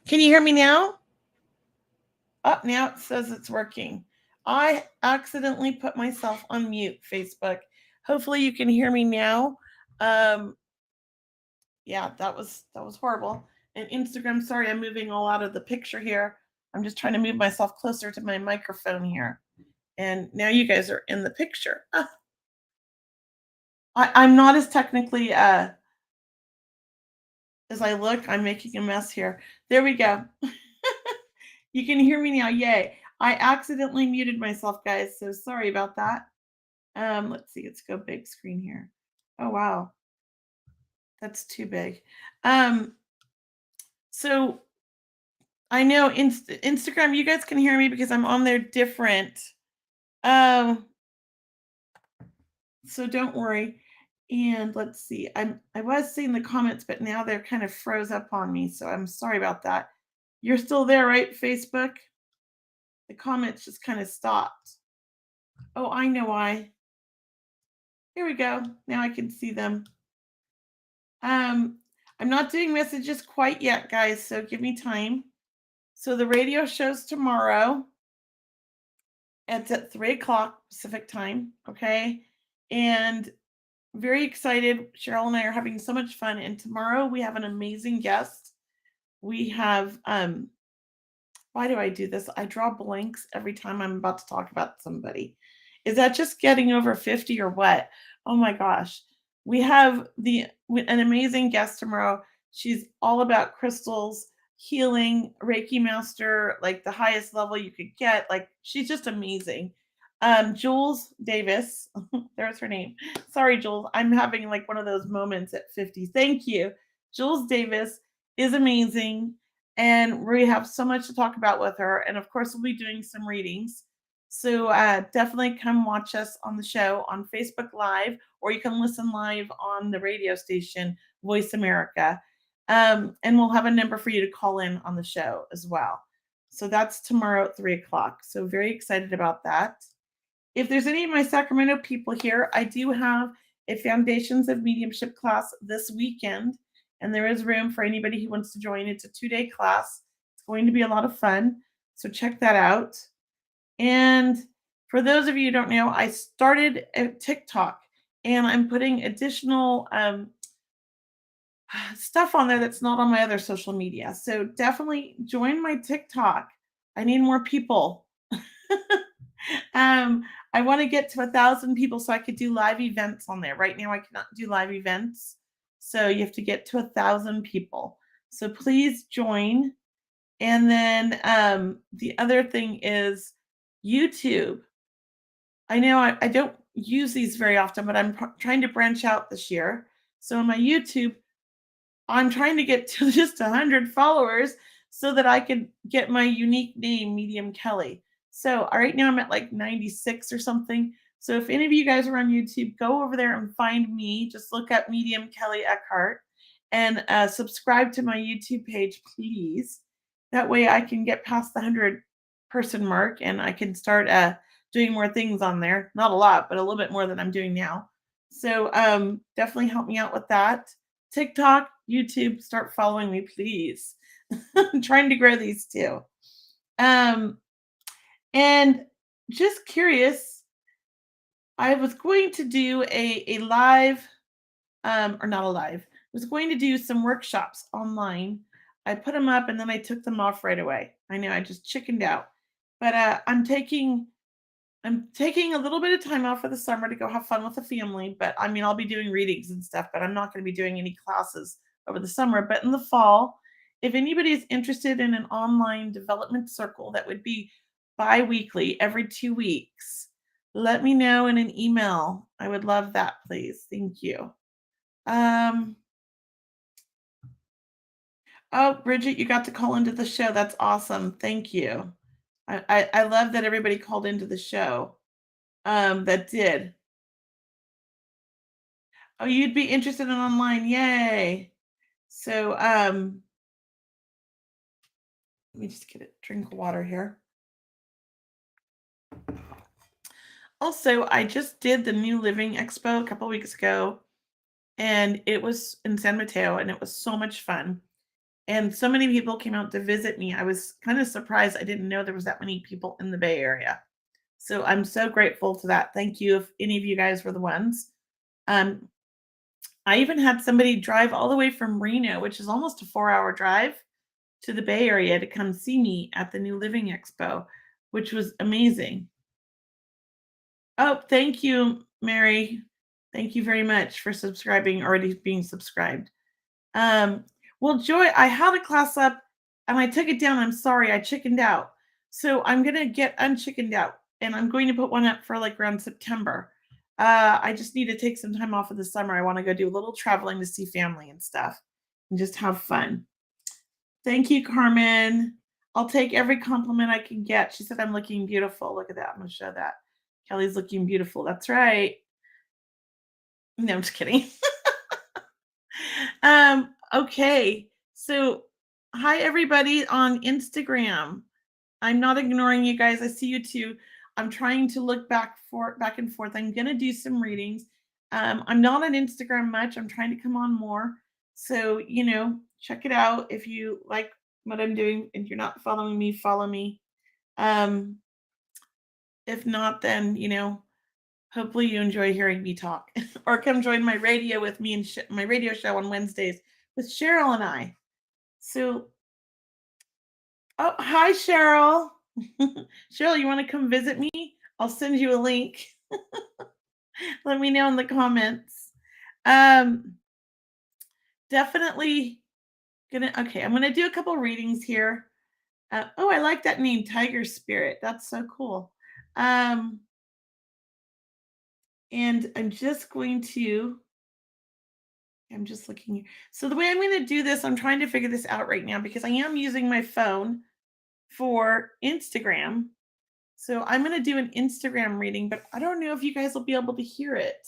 Can you hear me now? Oh, now it says it's working. I accidentally put myself on mute, Facebook. Hopefully you can hear me now. Um, yeah, that was horrible. And Instagram, sorry, I'm moving all out of the picture here. I'm just trying to move myself closer to my microphone here. And now you guys are in the picture. I'm not as technically as I look. I'm making a mess here. There we go. You can hear me now. Yay. I accidentally muted myself, guys. So sorry about that. Let's see. Let's go big screen here. Oh, wow. That's too big. Um, so I know Instagram, you guys can hear me because I'm on there different. Um, so don't worry. And let's see. I was seeing the comments, but now they're kind of froze up on me. So I'm sorry about that. You're still there, right, Facebook? The comments just kind of stopped. Oh, I know why. Here we go. Now I can see them. Um, I'm not doing messages quite yet, guys, so give me time. So the radio show's tomorrow. It's at 3 o'clock Pacific time. Okay. And very excited. Cheryl and I are having so much fun. And tomorrow we have an amazing guest. We have why do I do this? I draw blanks every time I'm about to talk about somebody. Is that just getting over 50 or what? Oh my gosh. We have an amazing guest tomorrow. She's all about crystals, healing, Reiki master, like the highest level you could get. Like she's just amazing. Jules Davis, there's her name. Sorry, Jules. I'm having like one of those moments at 50. Thank you. Jules Davis is amazing and we have so much to talk about with her. And of course, we'll be doing some readings. So definitely come watch us on the show on Facebook Live, or you can listen live on the radio station, Voice America. And we'll have a number for you to call in on the show as well. So that's tomorrow at 3 o'clock. So very excited about that. If there's any of my Sacramento people here, I do have a Foundations of Mediumship class this weekend, and there is room for anybody who wants to join. It's a 2-day class. It's going to be a lot of fun, so check that out. And for those of you who don't know, I started a TikTok, and I'm putting additional stuff on there that's not on my other social media. So definitely join my TikTok. I need more people. I want to get to 1,000 people so I could do live events on there. Right now, I cannot do live events. So you have to get to 1,000 people. So please join. And then the other thing is YouTube. I know I don't use these very often, but I'm trying to branch out this year. So on my YouTube, I'm trying to get to just 100 followers so that I can get my unique name, Medium Kelley. So right now I'm at like 96 or something. So if any of you guys are on YouTube, go over there and find me. Just look up Medium Kelley Eckhart and subscribe to my YouTube page, please. That way I can get past the 100-person mark and I can start doing more things on there. Not a lot, but a little bit more than I'm doing now. So definitely help me out with that. TikTok, YouTube, start following me, please. I'm trying to grow these too. And just curious, I was going to do a live, or not a live, I was going to do some workshops online. I put them up and then I took them off right away. I know I just chickened out. But I'm taking a little bit of time off for the summer to go have fun with the family, but I mean, I'll be doing readings and stuff, but I'm not going to be doing any classes over the summer. But in the fall, if anybody is interested in an online development circle that would be bi-weekly, every 2 weeks, let me know in an email. I would love that, please. Thank you. Oh, Bridget, you got to call into the show. That's awesome. Thank you. I love that everybody called into the show. That did. Oh, you'd be interested in online. Yay. So, let me just get a drink of water here. Also, I just did the New Living Expo a couple weeks ago, and it was in San Mateo, and it was so much fun. And so many people came out to visit me. I was kind of surprised. I didn't know there was that many people in the Bay Area. So I'm so grateful to that. Thank you if any of you guys were the ones. Um, I even had somebody drive all the way from Reno, which is almost a 4-hour drive, to the Bay Area to come see me at the New Living Expo, which was amazing. Oh, thank you, Mary. Thank you very much for subscribing, already being subscribed. Um, well, Joy, I had a class up and I took it down. I'm sorry, I chickened out. So I'm gonna get unchickened out and I'm going to put one up for like around September. I just need to take some time off of the summer. I want to go do a little traveling to see family and stuff and just have fun. Thank you, Carmen. I'll take every compliment I can get. She said I'm looking beautiful. Look at that. I'm gonna show that. Kelley's looking beautiful. That's right. No, I'm just kidding. Okay. So hi everybody on Instagram. I'm not ignoring you guys. I see you too. I'm trying to look back and forth. I'm gonna do some readings. I'm not on Instagram much. I'm trying to come on more. So, check it out. If you like what I'm doing and you're not following me, follow me. Um, if not, then hopefully you enjoy hearing me talk, or come join my radio with me and my radio show on Wednesdays with Cheryl and I. So, oh, hi, Cheryl. Cheryl, you want to come visit me? I'll send you a link. Let me know in the comments. Um, definitely okay, I'm gonna do a couple readings here. Oh, I like that name, Tiger Spirit. That's so cool. Um, and I'm just looking here. So the way I'm going to do this, I'm trying to figure this out right now because I am using my phone for Instagram. So I'm going to do an Instagram reading, but I don't know if you guys will be able to hear it.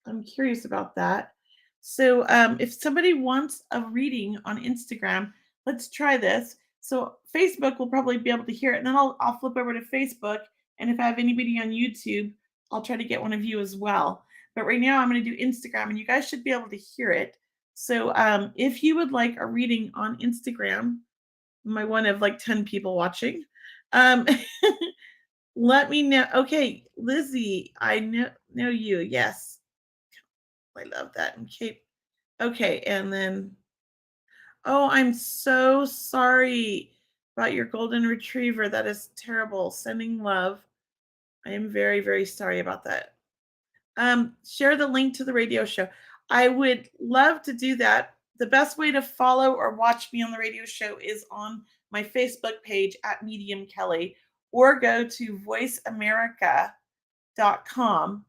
I'm curious about that. So if somebody wants a reading on Instagram, let's try this. So Facebook will probably be able to hear it, and then I'll flip over to Facebook. And if I have anybody on YouTube, I'll try to get one of you as well. But right now I'm going to do Instagram, and you guys should be able to hear it. So if you would like a reading on Instagram, my one of like 10 people watching, um, let me know. Okay, Lizzie, I know you. Yes, I love that. Okay, and then oh, I'm so sorry about your golden retriever. That is terrible. Sending love. I am very, very sorry about that. Share the link to the radio show. I would love to do that. The best way to follow or watch me on the radio show is on my Facebook page at Medium Kelley, or go to voiceamerica.com.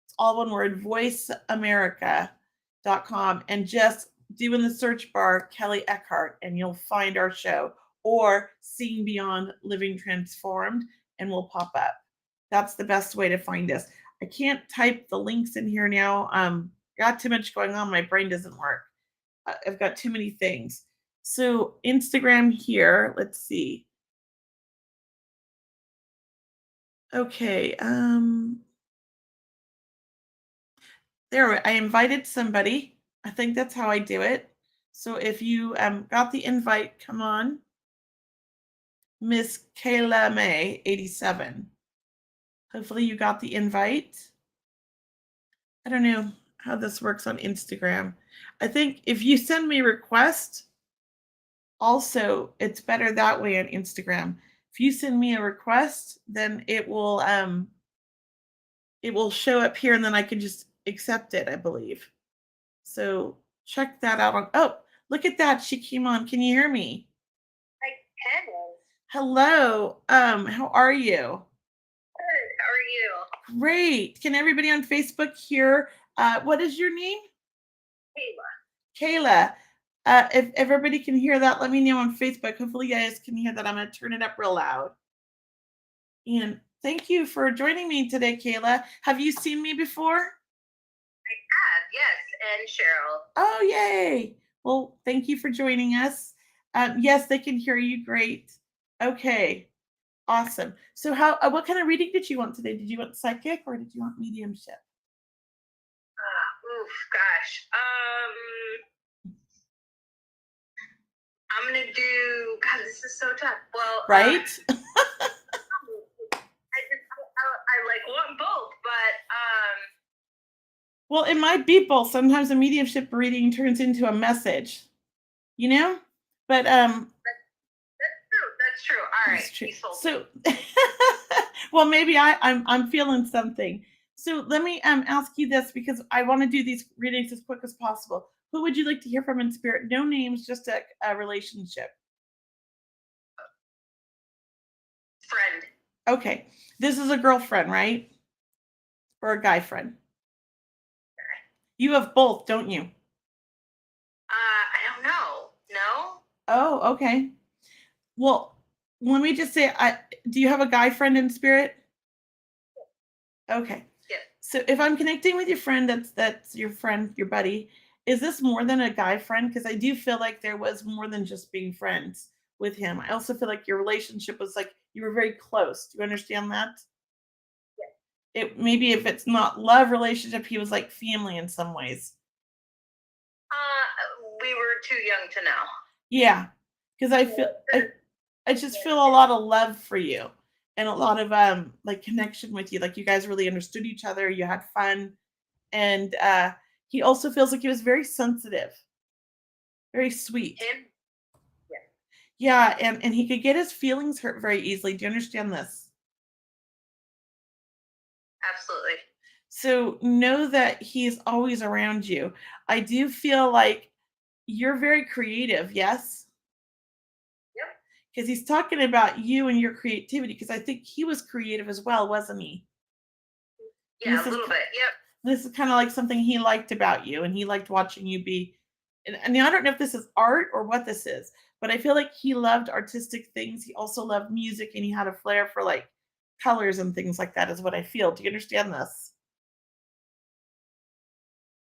It's all one word, voiceamerica.com, and just do in the search bar Kelley Eckhart, and you'll find our show, or Seeing Beyond Living Transformed, and we'll pop up. That's the best way to find us. I can't type the links in here now. Got too much going on. My brain doesn't work. I've got too many things. So Instagram here. Let's see. Okay. There, I invited somebody. I think that's how I do it. So if you got the invite, come on. Miss Kayla May, 87. Hopefully you got the invite. I don't know how this works on Instagram. I think if you send me a request, also it's better that way on Instagram. If you send me a request, then it will show up here, and then I can just accept it, I believe. So check that out on. Oh, look at that. She came on. Can you hear me? I can. Hello. How are you? Good. How are you? Great. Can everybody on Facebook hear? What is your name? Kayla. Kayla. If everybody can hear that, let me know on Facebook. Hopefully you guys can hear that. I'm going to turn it up real loud. And thank you for joining me today, Kayla. Have you seen me before? I have, yes, and Cheryl. Oh, yay. Well, thank you for joining us. Yes, they can hear you great. Okay, awesome. So what kind of reading did you want today? Did you want psychic or did you want mediumship? Gosh. I'm gonna do. God, this is so tough. Well, right? I like want both, but Well, it might be both. Sometimes a mediumship reading turns into a message, you know? But that's true. That's true. All right, it's true. you sold me. So well, maybe I'm feeling something. So let me ask you this because I want to do these readings as quick as possible. Who would you like to hear from in spirit? No names, just a relationship. Friend. Okay. This is a girlfriend, right? Or a guy friend? You have both, don't you? I don't know. No. Oh, okay. Well, let me just say, do you have a guy friend in spirit? Okay. Yes. So if I'm connecting with your friend, that's your friend, your buddy. Is this more than a guy friend? Because I do feel like there was more than just being friends with him. I also feel like your relationship was like you were very close. Do you understand that? Yes. It maybe if it's not love relationship, he was like family in some ways. We were too young to know. Yeah, because I just feel a lot of love for you and a lot of like connection with you. Like you guys really understood each other. You had fun, and he also feels like he was very sensitive, very sweet. Him. Yes. Yeah, and he could get his feelings hurt very easily. Do you understand this? Absolutely. So know that he's always around you. I do feel like you're very creative, yes? Yep. Because he's talking about you and your creativity. Because I think he was creative as well, wasn't he? And Yeah, a little bit. Yep. this is kind of like something he liked about you, and he liked watching you be. And I don't know if this is art or what this is, but I feel like he loved artistic things. He also loved music, and he had a flair for like colors and things like that. Is what I feel. Do you understand this?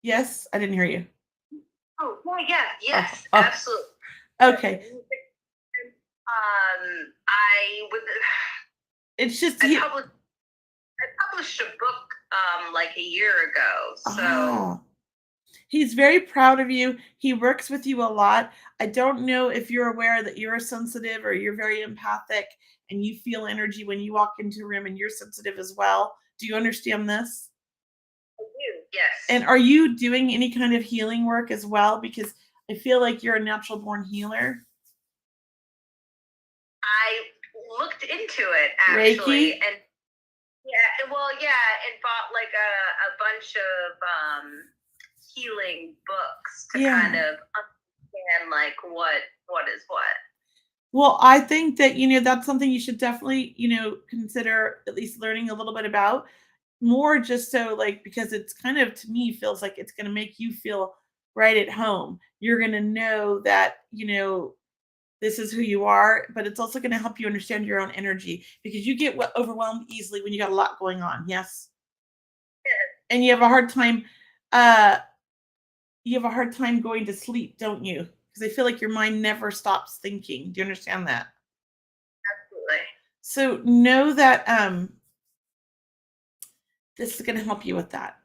Yes, I didn't hear you. Oh, yeah, yeah, Oh, yes, oh, absolutely. okay. I would. It's just I he. published. I published a book like a year ago. So Ah, he's very proud of you. He works with you a lot. I don't know if you're aware that you're sensitive or you're very empathic and you feel energy when you walk into a room and you're sensitive as well. Do you understand this? I do. Yes. And are you doing any kind of healing work as well? Because I feel like you're a natural born healer. I looked into it actually, Reiki? and yeah, well, yeah, and bought like a bunch of healing books to kind Yeah. of understand like what is what. Well, I think that, that's something you should definitely, consider at least learning a little bit about more just so like because it's kind of to me feels like it's going to make you feel right at home. You're going to know that, this is who you are, but it's also going to help you understand your own energy because you get overwhelmed easily when you got a lot going on. Yes. Yeah, And uh you have a hard time going to sleep, don't you? Because I feel like your mind never stops thinking. Do you understand that? absolutely. So know that this is going to help you with that.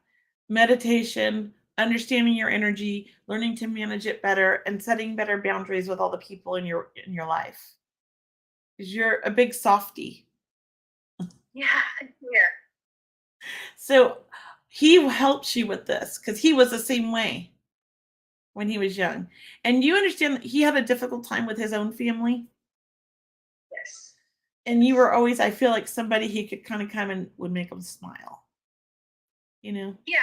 Meditation, understanding your energy, learning to manage it better, and setting better boundaries with all the people in your life. Because you're a big softie. Yeah, yeah. So he helps you with this because he was the same way when he was young. And you understand that he had a difficult time with his own family. Yes. And you were always, I feel like somebody he could kind of come and would make him smile, you know? Yeah.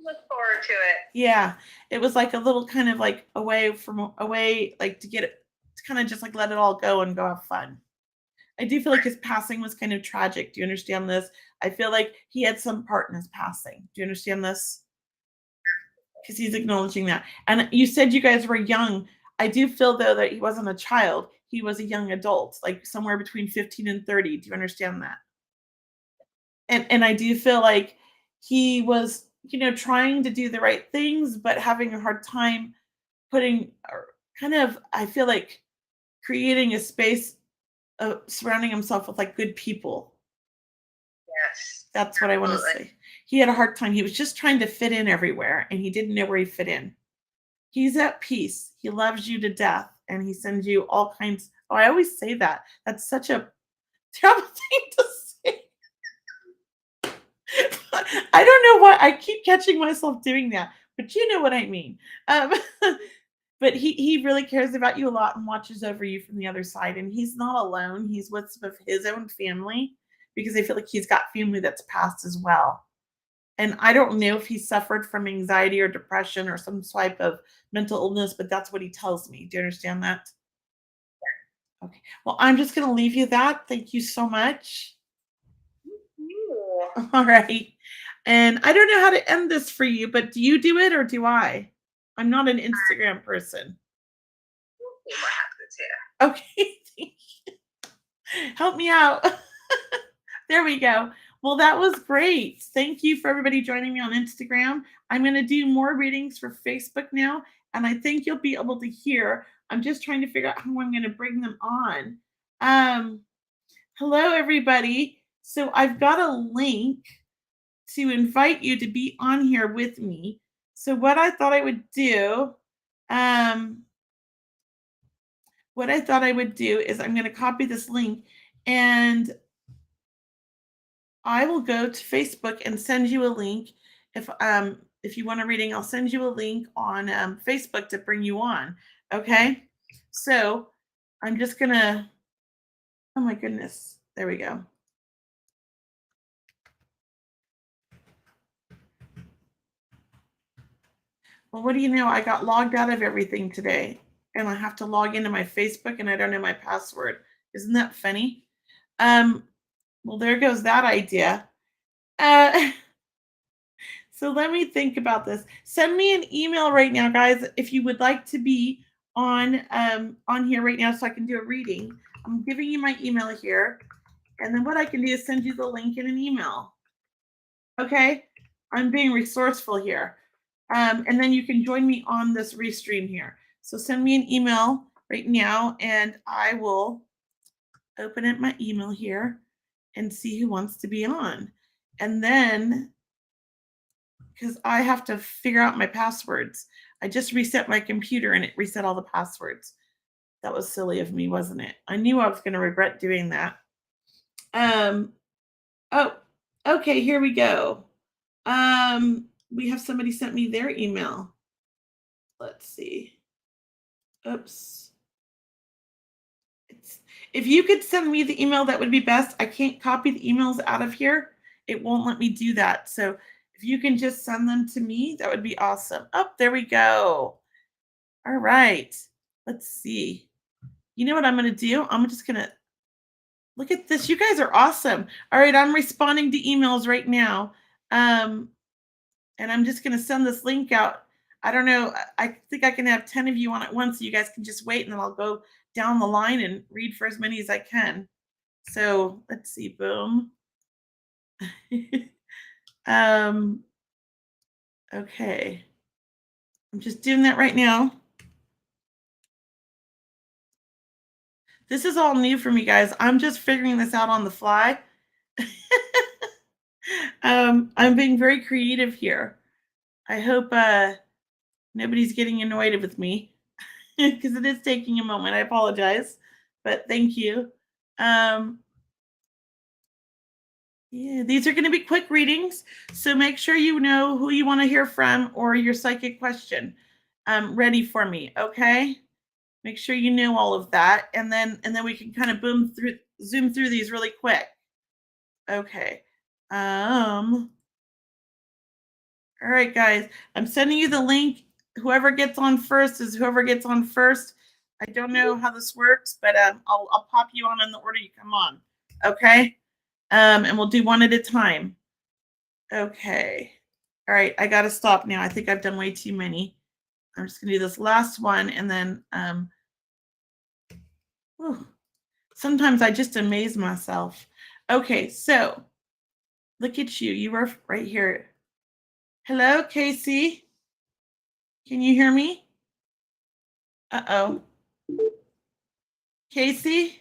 Look forward to it. Yeah, it was like a little kind of like away, like to get it, to kind of just like let it all go and go have fun. I do feel like his passing was kind of tragic. Do you understand this? I feel like he had some part in his passing. Do you understand this? Because he's acknowledging that. And you said you guys were young. I do feel though that he wasn't a child. He was a young adult, like somewhere between 15 and 30. Do you understand that? And I do feel like he was, trying to do the right things, but having a hard time putting or kind of I feel like creating a space of surrounding himself with like good people. Yes. That's what I want to Absolutely. say. He had a hard time. He was just trying to fit in everywhere and he didn't know where he fit in. He's at peace. He loves you to death. and he sends you all kinds. Oh, I always say that. That's such a terrible thing to say. I don't know why I keep catching myself doing that, but you know what I mean. Um, but he really cares about you a lot and watches over you from the other side. And he's not alone. He's with some of his own family because I feel like he's got family that's passed as well. And I don't know if he suffered from anxiety or depression or some type of mental illness, but that's what he tells me. Do you understand that? Okay. Well, I'm just going to leave you that. Thank you so much. You. All right. And I don't know how to end this for you, but do you do it or do I? I'm not an Instagram person. We'll see what happens here. Okay. Help me out. There we go. Well, that was great. Thank you for everybody joining me on Instagram. I'm going to do more readings for Facebook now, and I think you'll be able to hear. I'm just trying to figure out how I'm going to bring them on. Um, Hello, everybody. So I've got a link to invite you to be on here with me. So what I thought I would do, um, is I'm going to copy this link and I will go to Facebook and send you a link. If you want a reading, I'll send you a link on Facebook to bring you on. Okay. So I'm just gonna. Oh my goodness. There we go. Well, what do you know? I got logged out of everything today, and I have to log into my Facebook, and I don't know my password. Isn't that funny? Um. Well, there goes that idea. Uh, So let me think about this. Send me an email right now, guys, if you would like to be on here right now so I can do a reading. I'm giving you my email here. And then what I can do is send you the link in an email. Okay? I'm being resourceful here. And then you can join me on this restream here. So send me an email right now and I will open up my email here and see who wants to be on. And then because I have to figure out my passwords. I just reset my computer and it reset all the passwords. That was silly of me, wasn't it? I knew I was going to regret doing that. Um, oh, okay, here we go. We have somebody sent me their email. Let's see. Oops. If you could send me the email, that would be best. I can't copy the emails out of here. It won't let me do that. So if you can just send them to me, that would be awesome. Oh, there we go. All right. Let's see. You know what I'm going to do? I'm just going to look at this. You guys are awesome. All right. I'm responding to emails right now. Um, and I'm just going to send this link out. I don't know. I think I can have 10 of you on at once. So you guys can just wait and then I'll go down the line and read for as many as I can. So let's see. Boom. um, okay. I'm just doing that right now. This is all new for me, guys. I'm just figuring this out on the fly. I'm being very creative here. I hope nobody's getting annoyed with me because it is taking a moment. I apologize, but thank you. Um, yeah, these are going to be quick readings, so make sure you know who you want to hear from or your psychic question ready for me. Okay, make sure you know all of that, and then we can kind of zoom through these really quick. Okay. All right, guys, I'm sending you the link. Whoever gets on first is whoever gets on first. I don't know how this works, but I'll pop you on in the order you come on. Okay. And we'll do one at a time. Okay. All right, I gotta stop now. I think I've done way too many. I'm just gonna do this last one and then sometimes I just amaze myself. Okay, so look at you. You were right here. Hello, Casey. Can you hear me? Uh-oh. Casey?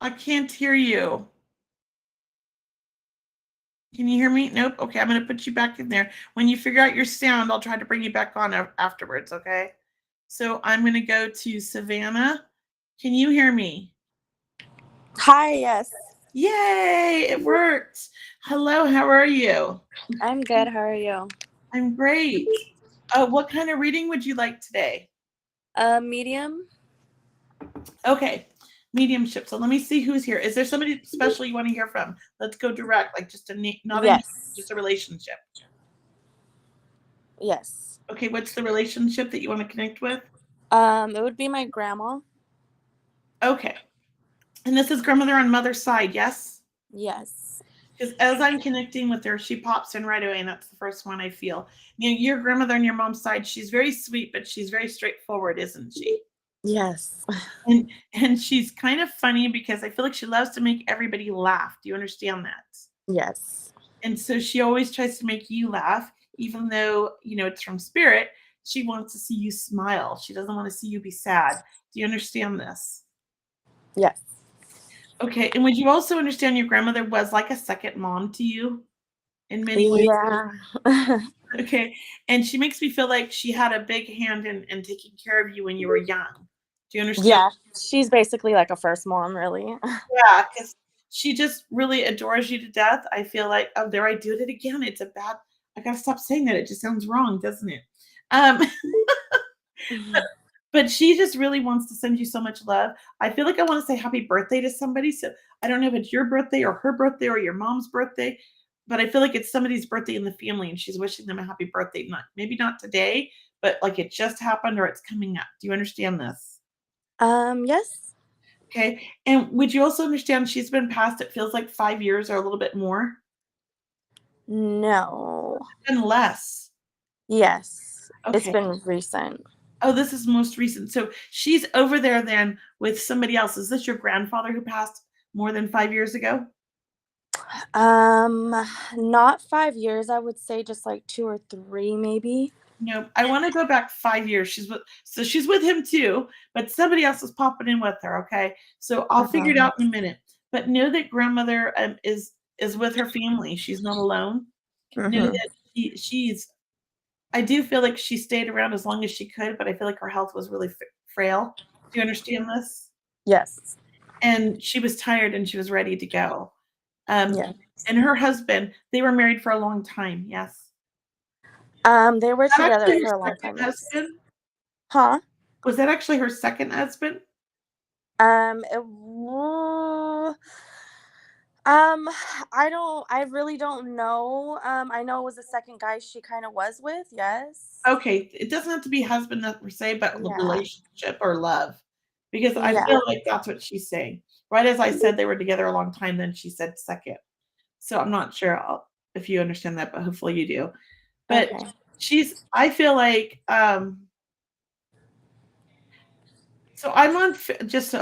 I can't hear you. Can you hear me? Nope. Okay, I'm going to put you back in there. When you figure out your sound, I'll try to bring you back on afterwards, okay? So I'm going to go to Savannah. Can you hear me? Hi, yes. Yay, it worked. Hello, how are you? I'm good. How are you? I'm great. What kind of reading would you like today? Medium? Okay, mediumship. So let me see who's here. Is there somebody special you want to hear from? Let's go direct, like just a not a name, Yes. just a relationship. Yes. Okay, what's the relationship that you want to connect with? It would be my grandma. Okay, and this is grandmother on mother's side, yes? Yes. Because as I'm connecting with her, she pops in right away, and that's the first one I feel. You know, your grandmother on your mom's side, she's very sweet, but she's very straightforward, isn't she? Yes. And she's kind of funny because I feel like she loves to make everybody laugh. Do you understand that? Yes. And so she always tries to make you laugh, even though, you know, it's from spirit. She wants to see you smile. She doesn't want to see you be sad. Do you understand this? Yes. Okay. And would you also understand your grandmother was like a second mom to you in many ways? Yeah. Okay. And she makes me feel like she had a big hand in taking care of you when you were young. Do you understand? Yeah. She's basically like a first mom, really. Yeah, because she just really adores you to death. I feel like, oh, there I did it again. It's a bad, I gotta stop saying that. It just sounds wrong, doesn't it? Um, but, but she just really wants to send you so much love. I feel like I want to say happy birthday to somebody. So I don't know if it's your birthday or her birthday or your mom's birthday, but I feel like it's somebody's birthday in the family and she's wishing them a happy birthday. Not maybe not today, but like it just happened or it's coming up. Do you understand this? Yes. Okay. And would you also understand she's been passed, it feels like 5 years or a little bit more? No. And less. Yes. It's Okay. been recent. Oh, this is most recent. So she's over there then with somebody else. Is this your grandfather who passed more than 5 years ago? Um, Not 5 years. I would say just like 2 or 3, maybe. No, I want to go back 5 years. She's with him too, but somebody else is popping in with her. Okay, so I'll figure it Uh-huh. out in a minute. But know that grandmother is with her family. She's not alone. Know Mm-hmm. that she's I do feel like she stayed around as long as she could, but I feel like her health was really frail. Do you understand this? Yes. And she was tired and she was ready to go. Um, Yeah. and her husband, they were married for a long time. Yes. They were Was that together actually her for a long second time, yes. husband? Huh? Was that actually her second husband? It um, I really don't know. I know it was the second guy she kind of was with, yes. Okay, it doesn't have to be husband per se, but the Yeah. relationship or love, because I Yeah. feel like that's what she's saying. Right as I said they were together a long time, then she said second. So I'm not sure if you understand that, but hopefully you do. But Okay. I feel like, so I'm on,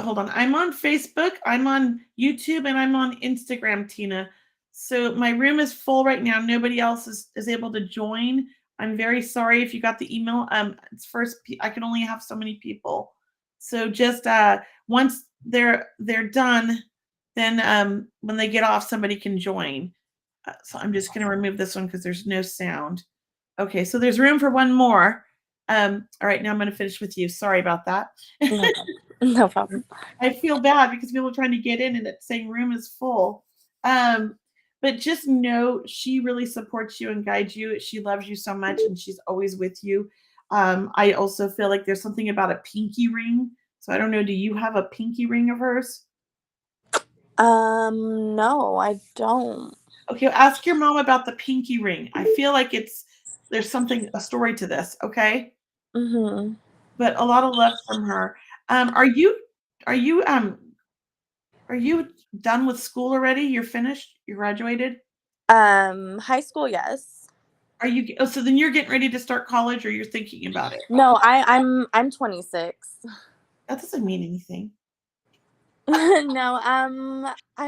hold on. I'm on Facebook, I'm on YouTube, and I'm on Instagram, Tina. So my room is full right now. Nobody else is able to join. I'm very sorry if you got the email. It's I can only have so many people. So just once they're done, then when they get off, somebody can join. So I'm just going to remove this one because there's no sound. Okay, so there's room for one more. All right, now I'm going to finish with you. Sorry about that. No problem. No problem. I feel bad because people are trying to get in and it's saying room is full. Um, but just know she really supports you and guides you. She loves you so much and she's always with you. I also feel like there's something about a pinky ring. So I don't know, do you have a pinky ring of hers? No, I don't. Okay, ask your mom about the pinky ring. I feel like there's a story to this, okay? Mm-hmm. But a lot of love from her. Are you are you done with school already? You're finished? You graduated? High school, yes. So then you're getting ready to start college or you're thinking about it? No, I'm 26. That doesn't mean anything. No, I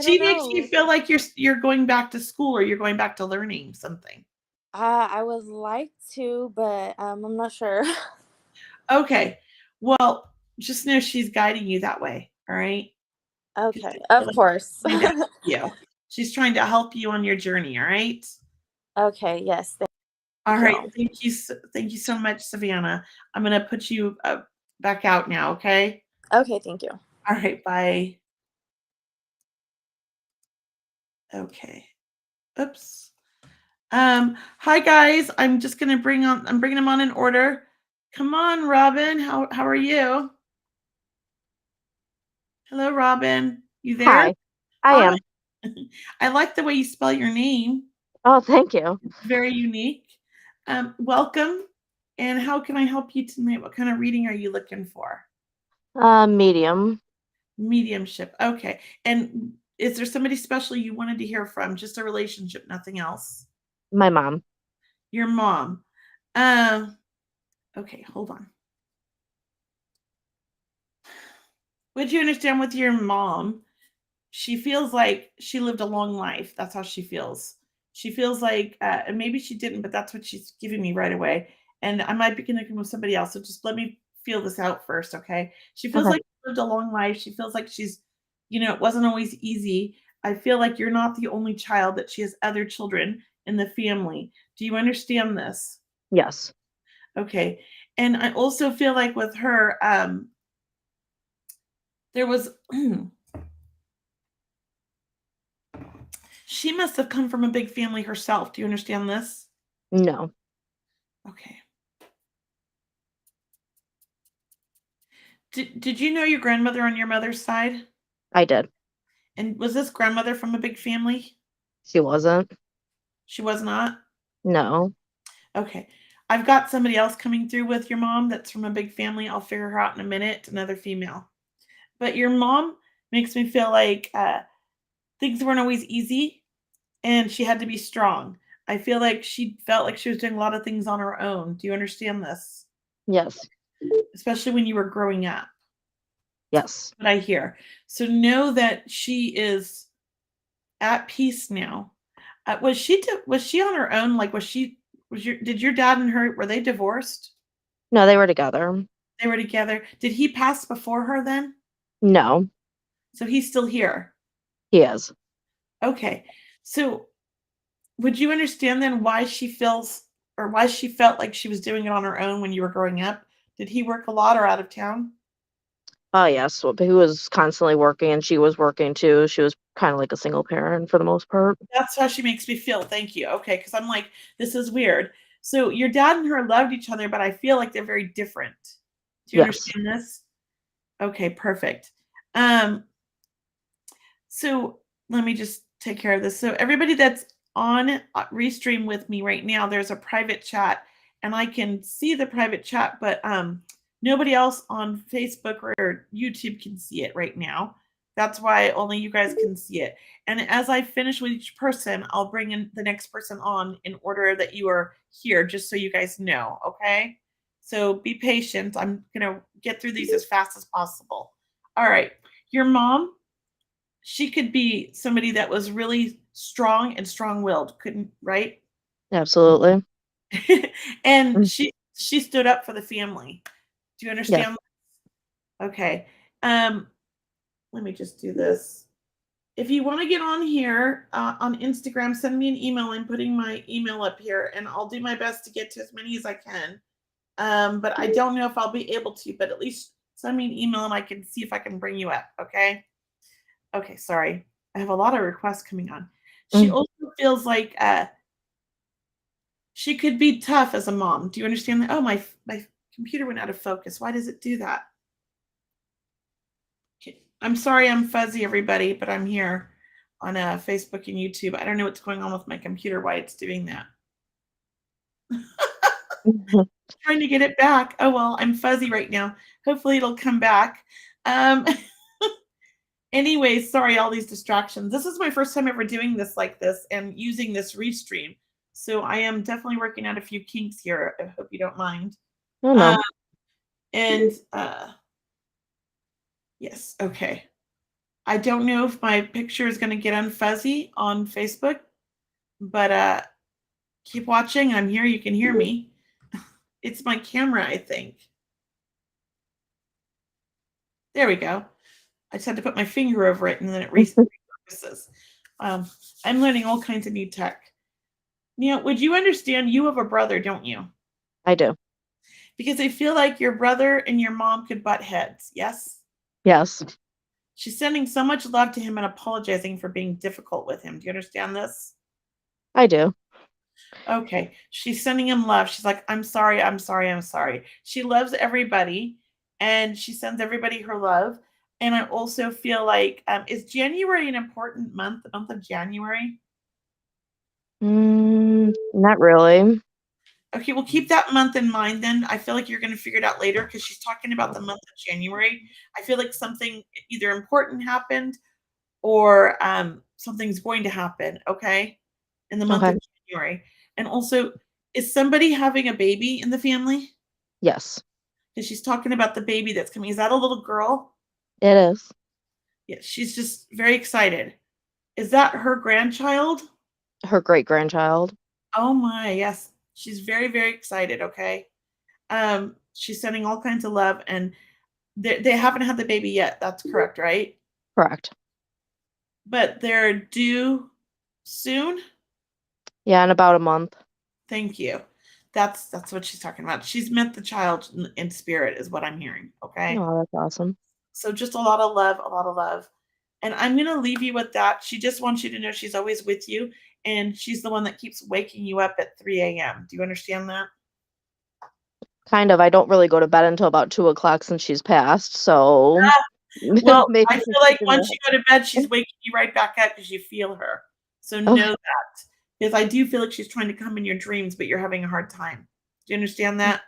She don't makes you know. feel like you're going back to school or you're going back to learning something. I would like to, but I'm not sure. Okay. Well, just know she's guiding you that way, all right? 'Cause Okay, I feel of like course. she's trying to help you. She's trying to help you on your journey, all right? Okay, yes, All thank right. you. Thank you so much, Savannah. I'm gonna put you back out now, okay? Okay, thank you. All right, bye. Okay. Oops. Hi guys. I'm just gonna I'm bringing them on in order. Come on, Robin. How are you? Hello, Robin. You there? Hi, I Hi. am. I like the way you spell your name. Oh, thank you. It's very unique. Welcome. And how can I help you tonight? What kind of reading are you looking for? Medium. Mediumship. Okay. And is there somebody special you wanted to hear from? Just a relationship, nothing else. My mom. Your mom. Okay, hold on. Would you understand with your mom? She feels like she lived a long life. That's how she feels. She feels like, and maybe she didn't, but that's what she's giving me right away. And I might be connecting with somebody else. So just let me feel this out first, okay? She feels Okay. like she lived a long life. She feels like it wasn't always easy. I feel like you're not the only child, that she has other children in the family. Do you understand this? Yes. Okay. And I also feel like with her, there was she must have come from a big family herself. Do you understand this? No, Okay. Did you know your grandmother on your mother's side? I did. And was this grandmother from a big family? She wasn't. She was not? No. Okay. I've got somebody else coming through with your mom that's from a big family. I'll figure her out in a minute. Another female. But your mom makes me feel like things weren't always easy and she had to be strong. I feel like she felt like she was doing a lot of things on her own. Do you understand this? Yes. Especially when you were growing up. Yes. What I hear. So know that she is at peace now. Was she on her own? Like did your dad and her, were they divorced? No, they were together. They were together. Did he pass before her then? No, So he's still here. he is. Okay. So would you understand then why she feels or why she felt like she was doing it on her own when you were growing up? Did he work a lot or out of town? Oh, yes. Well, he was constantly working and she was working too. She was kind of like a single parent for the most part. That's how she makes me feel. Thank you. Okay, because I'm like, this is weird. So your dad and her loved each other, but I feel like they're very different. Do you Yes. understand this? Okay, perfect. Um, so let me just take care of this. So everybody that's on Restream with me right now, there's a private chat, and I can see the private chat, but nobody else on Facebook or YouTube can see it right now. That's why only you guys can see it. And as I finish with each person, I'll bring in the next person on in order that you are here, just so you guys know, okay? So be patient. I'm going to get through these as fast as possible. All right. Your mom, she could be somebody that was really strong and strong-willed, couldn't, right? Absolutely. And Mm. she stood up for the family. Do you Yes. understand? Okay. Um, let me just do this. If you want to get on here on Instagram, send me an email. I'm putting my email up here, and I'll do my best to get to as many as I can. But I don't know if I'll be able to, but at least send me an email and I can see if I can bring you up. Okay. Okay. Sorry. I have a lot of requests coming on. She Mm. also feels like she could be tough as a mom. Do you understand that? Oh, my computer went out of focus. Why does it do that? Okay. I'm sorry I'm fuzzy, everybody, but I'm here on Facebook and YouTube. I don't know what's going on with my computer, why it's doing that. Trying to get it back. Oh, well, I'm fuzzy right now. Hopefully it'll come back. Um, anyway, sorry, all these distractions. This is my first time ever doing this like this and using this restream. So I am definitely working out a few kinks here. I hope you don't mind. Oh, Um, no. and yes, okay. I don't know if my picture is going to get unfuzzy on Facebook, but keep watching. I'm here. You can hear me. It's my camera, I think. There we go. I just had to put my finger over it and then it refocuses. I'm learning all kinds of new tech. Neil, would you understand? You have a brother, don't you? I do. Because I feel like your brother and your mom could butt heads. Yes? Yes, She's sending so much love to him and apologizing for being difficult with him. Do you understand this? I do. Okay. She's sending him love. She's like, I'm sorry, I'm sorry, I'm sorry. She loves everybody and she sends everybody her love. And I also feel like, is January an important month, the month of January? Not really. Okay, we'll keep that month in mind then. I feel like you're going to figure it out later because she's talking about the month of January. I feel like something either important happened or something's going to happen, okay, in the month Okay. of January. And also, is somebody having a baby in the family? Yes, Because she's talking about the baby that's coming. Is that a little girl? it is. Yeah, she's just very excited. Is that her grandchild? Her great-grandchild. Oh my, yes. She's very, very excited, okay? She's sending all kinds of love and they haven't had the baby yet. That's correct, right? Correct. But they're due soon. Yeah, in about a month. Thank you. That's what she's talking about. She's met the child in spirit, is what I'm hearing. Okay. Oh, that's awesome. So just a lot of love, a lot of love. And I'm gonna leave you with that. She just wants you to know she's always with you, and she's the one that keeps waking you up at 3 a.m. Do you understand that? Kind of. I don't really go to bed until about 2 o'clock since she's passed, so Well, maybe I she's feel like keeping once me you go to bed, she's waking you right back up because you feel her. So know okay. that. Because I do feel like she's trying to come in your dreams, but you're having a hard time. Do you understand that?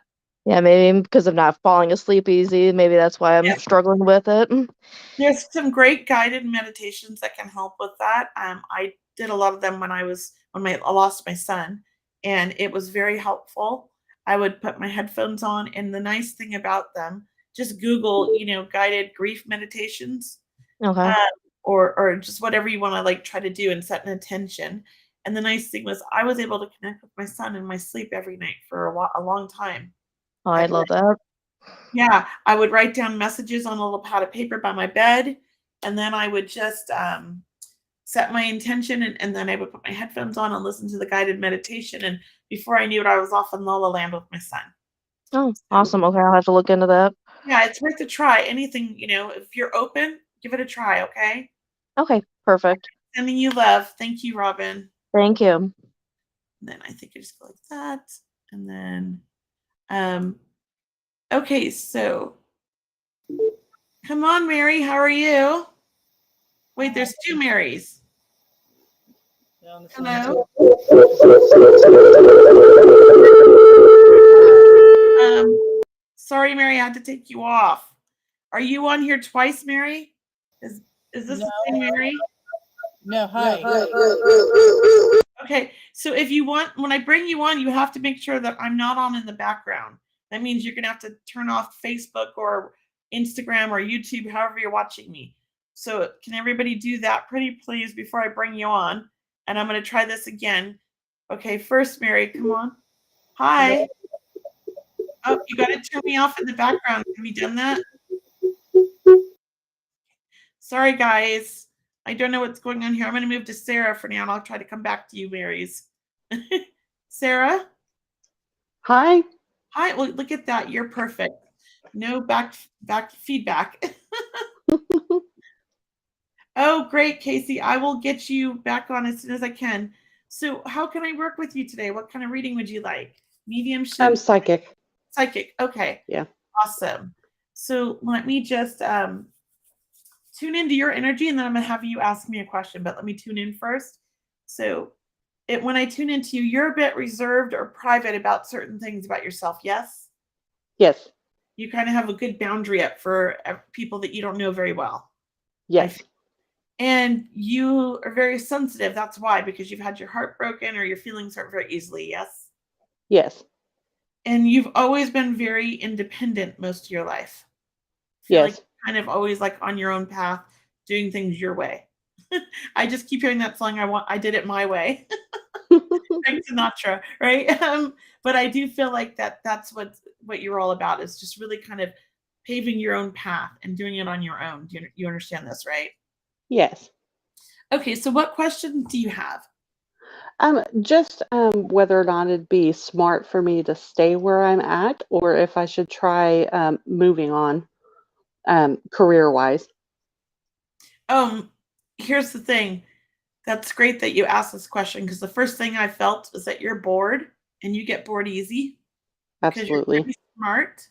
Yeah, maybe because of not falling asleep easy. Maybe that's why I'm Yeah. struggling with it. There's some great guided meditations that can help with that. I did a lot of them when I lost my son, and it was very helpful. I would put my headphones on, and the nice thing about them, just Google, guided grief meditations, Okay. um, or just whatever you want to like try to do and set an intention. And the nice thing was, I was able to connect with my son in my sleep every night for a long time. Oh, I love that. Yeah, I would write down messages on a little pad of paper by my bed, and then I would just set my intention, and then I would put my headphones on and listen to the guided meditation. And before I knew it, I was off in La La Land with my son. Oh, So, awesome. Okay, I'll have to look into that. yeah, it's worth a try. Anything, if you're open, give it a try, okay? Okay, perfect. Sending you love. Thank you, Robin. Thank you. And then I think I just go like that. And then, okay, so come on, Mary. How are you? Wait, there's two Marys. Hello. Sorry, Mary, I had to take you off. Are you on here twice, Mary? Is this the same Mary? No, hi. Okay, so if you want, when I bring you on, you have to make sure that I'm not on in the background. That means you're gonna have to turn off Facebook or Instagram or YouTube, however you're watching me. So can everybody do that pretty please before I bring you on? And I'm gonna try this again. Okay, first Mary, come on. Hi. Oh, you gotta turn me off in the background. Have you done that? Sorry, guys. I don't know what's going on here. I'm gonna move to Sarah for now, and I'll try to come back to you, Marys. Sarah? Hi. Hi. Well, look at that. You're perfect. No back feedback. Oh, great, Casey. I will get you back on as soon as I can. So, how can I work with you today? What kind of reading would you like? Mediumship? I'm psychic. Psychic. Okay. Yeah. Awesome. So, let me just tune into your energy, and then I'm going to have you ask me a question, but let me tune in first. So, when I tune into you, you're a bit reserved or private about certain things about yourself, yes? Yes. You kind of have a good boundary up for people that you don't know very well. Yes. And you are very sensitive. That's why, because you've had your heart broken or your feelings hurt very easily, yes? Yes. And you've always been very independent most of your life. Feel like Yes. kind of always like on your own path, doing things your way. I just keep hearing that song. I did it my way. Frank Sinatra, right? But I do feel like that's what you're all about, is just really kind of paving your own path and doing it on your own. You understand this, right? Yes. Okay, so what questions do you have? Just whether or not it'd be smart for me to stay where I'm at, or if I should try moving on career-wise. Um, Here's the thing. That's great that you asked this question because the first thing I felt was that you're bored and you get bored easy because you're Absolutely. pretty smart.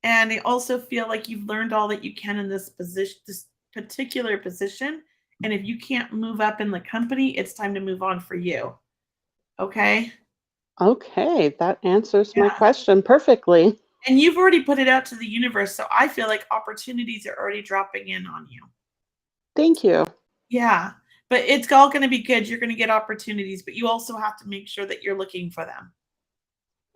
And I also feel like you've learned all that you can in this position, this particular position. And if you can't move up in the company, it's time to move on for you. Okay. Okay, that answers my Yeah. question perfectly. And you've already put it out to the universe. So I feel like opportunities are already dropping in on you. Thank you. Yeah. But it's all going to be good. You're going to get opportunities, but you also have to make sure that you're looking for them.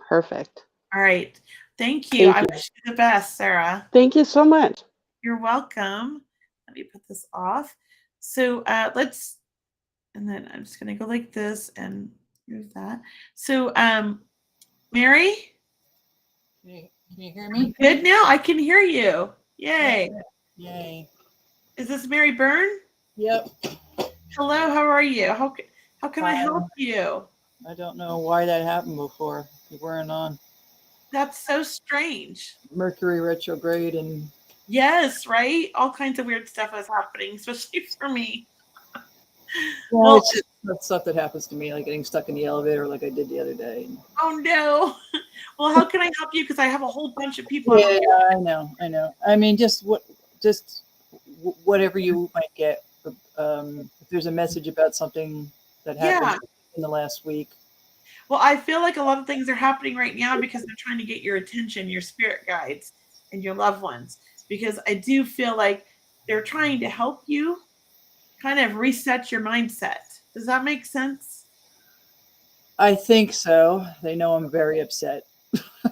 Perfect. All right. Thank you. Thank I you. wish you the best, Sarah. Thank you so much. You're welcome. Let me put this off. So and then I'm just gonna go like this and move that. So Mary, Can you hear me? good now? I can hear you. Yay. Yay. Is this Mary Byrne? Yep. Hello, how are you? How can I Fine. help you? I don't know why that happened before. You weren't on That's so strange. Mercury retrograde and Yes, right? All kinds of weird stuff is happening, especially for me. well, Well, it's just that stuff that happens to me, like getting stuck in the elevator like I did the other day. oh no. Well, how can I help you? Because I have a whole bunch of people. Yeah, I know. I mean, just whatever you might get. If there's a message about something that happened in the last week. Well, I feel like a lot of things are happening right now because they're trying to get your attention, your spirit guides, and your loved ones. Because I do feel like they're trying to help you kind of reset your mindset. Does that make sense? I think so. They know I'm very upset.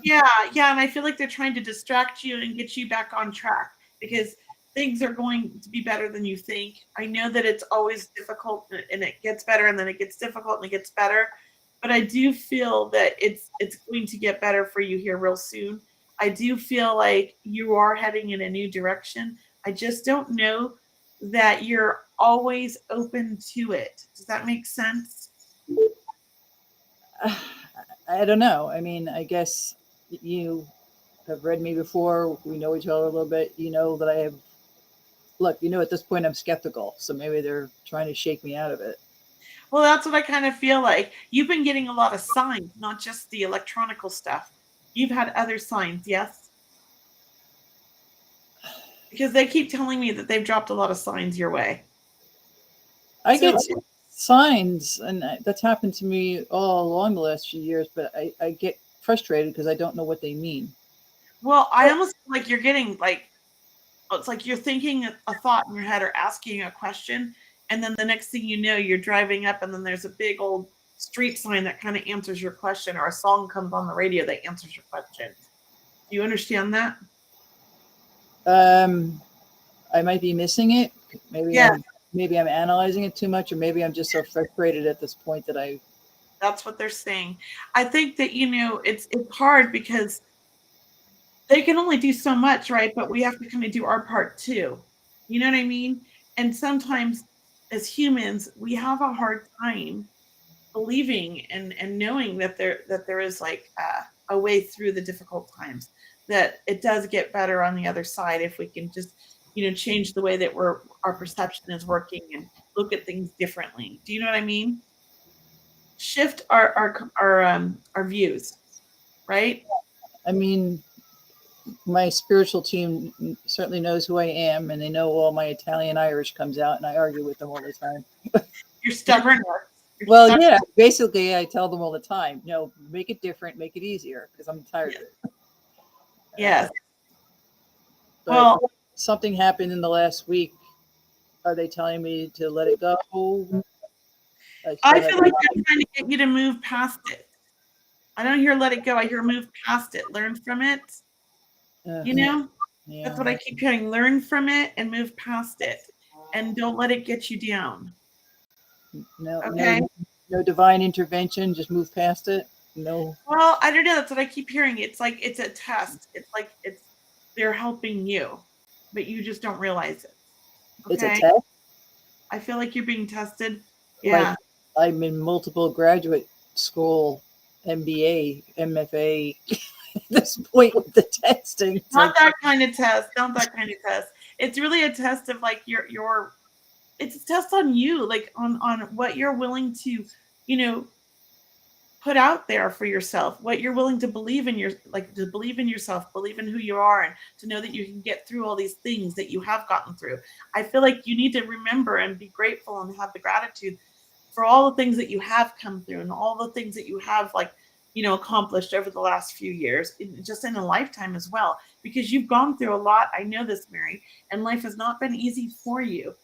Yeah, and I feel like they're trying to distract you and get you back on track because things are going to be better than you think. I know that it's always difficult and it gets better and then it gets difficult and it gets better, but I do feel that it's going to get better for you here real soon. I do feel like you are heading in a new direction. I just don't know that you're always open to it. Does that make sense? I don't know. I mean, I guess you have read me before. We know each other a little bit. You know that I have. Look, at this point I'm skeptical, so maybe they're trying to shake me out of it. Well, that's what I kind of feel like. You've been getting a lot of signs, not just the electronical stuff. You've had other signs, yes? Because they keep telling me that they've dropped a lot of signs your way. I get signs, and that's happened to me all along the last few years, but I get frustrated because I don't know what they mean. Well, I almost feel like you're getting it's like you're thinking a thought in your head or asking a question, and then the next thing you know, you're driving up, and then there's a big old street sign that kind of answers your question, or a song comes on the radio that answers your question. Do you understand that? I might be missing it. Maybe I'm analyzing it too much, or maybe I'm just so frustrated at this point that That's what they're saying. I think that it's hard because they can only do so much, right? But we have to kind of do our part too. You know what I mean? And sometimes as humans, we have a hard time believing and knowing that there is like a way through the difficult times, that it does get better on the other side if we can just change the way that our perception is working and look at things differently. Do you know what I mean? Shift our views, right? I mean, my spiritual team certainly knows who I am, and they know all my Italian Irish comes out, and I argue with them all the time. You're stubborn. Well, yeah, basically I tell them all the time, no, make it different, make it easier, because I'm tired of it. Yes. But Well, something happened in the last week. Are they telling me to let it go? I feel like they're trying to get you to move past it. I don't hear let it go. I hear move past it, learn from it. Yeah. That's what I keep hearing. Learn from it and move past it. And don't let it get you down. No divine intervention, just move past it. No. Well, I don't know. That's what I keep hearing. It's like it's a test. It's like they're helping you, but you just don't realize it. Okay? It's a test? I feel like you're being tested. Yeah. I'm in multiple graduate school, MBA, MFA at this point with the testing. It's Not like, that kind of test. Not that kind of test. It's really a test of like your it's a test on you, like on what you're willing to, you know, put out there for yourself, what you're willing to believe in to believe in yourself, believe in who you are, and to know that you can get through all these things that you have gotten through. I feel like you need to remember and be grateful and have the gratitude for all the things that you have come through and all the things that you have accomplished over the last few years, just in a lifetime as well, because you've gone through a lot. I know this, Mary, and life has not been easy for you,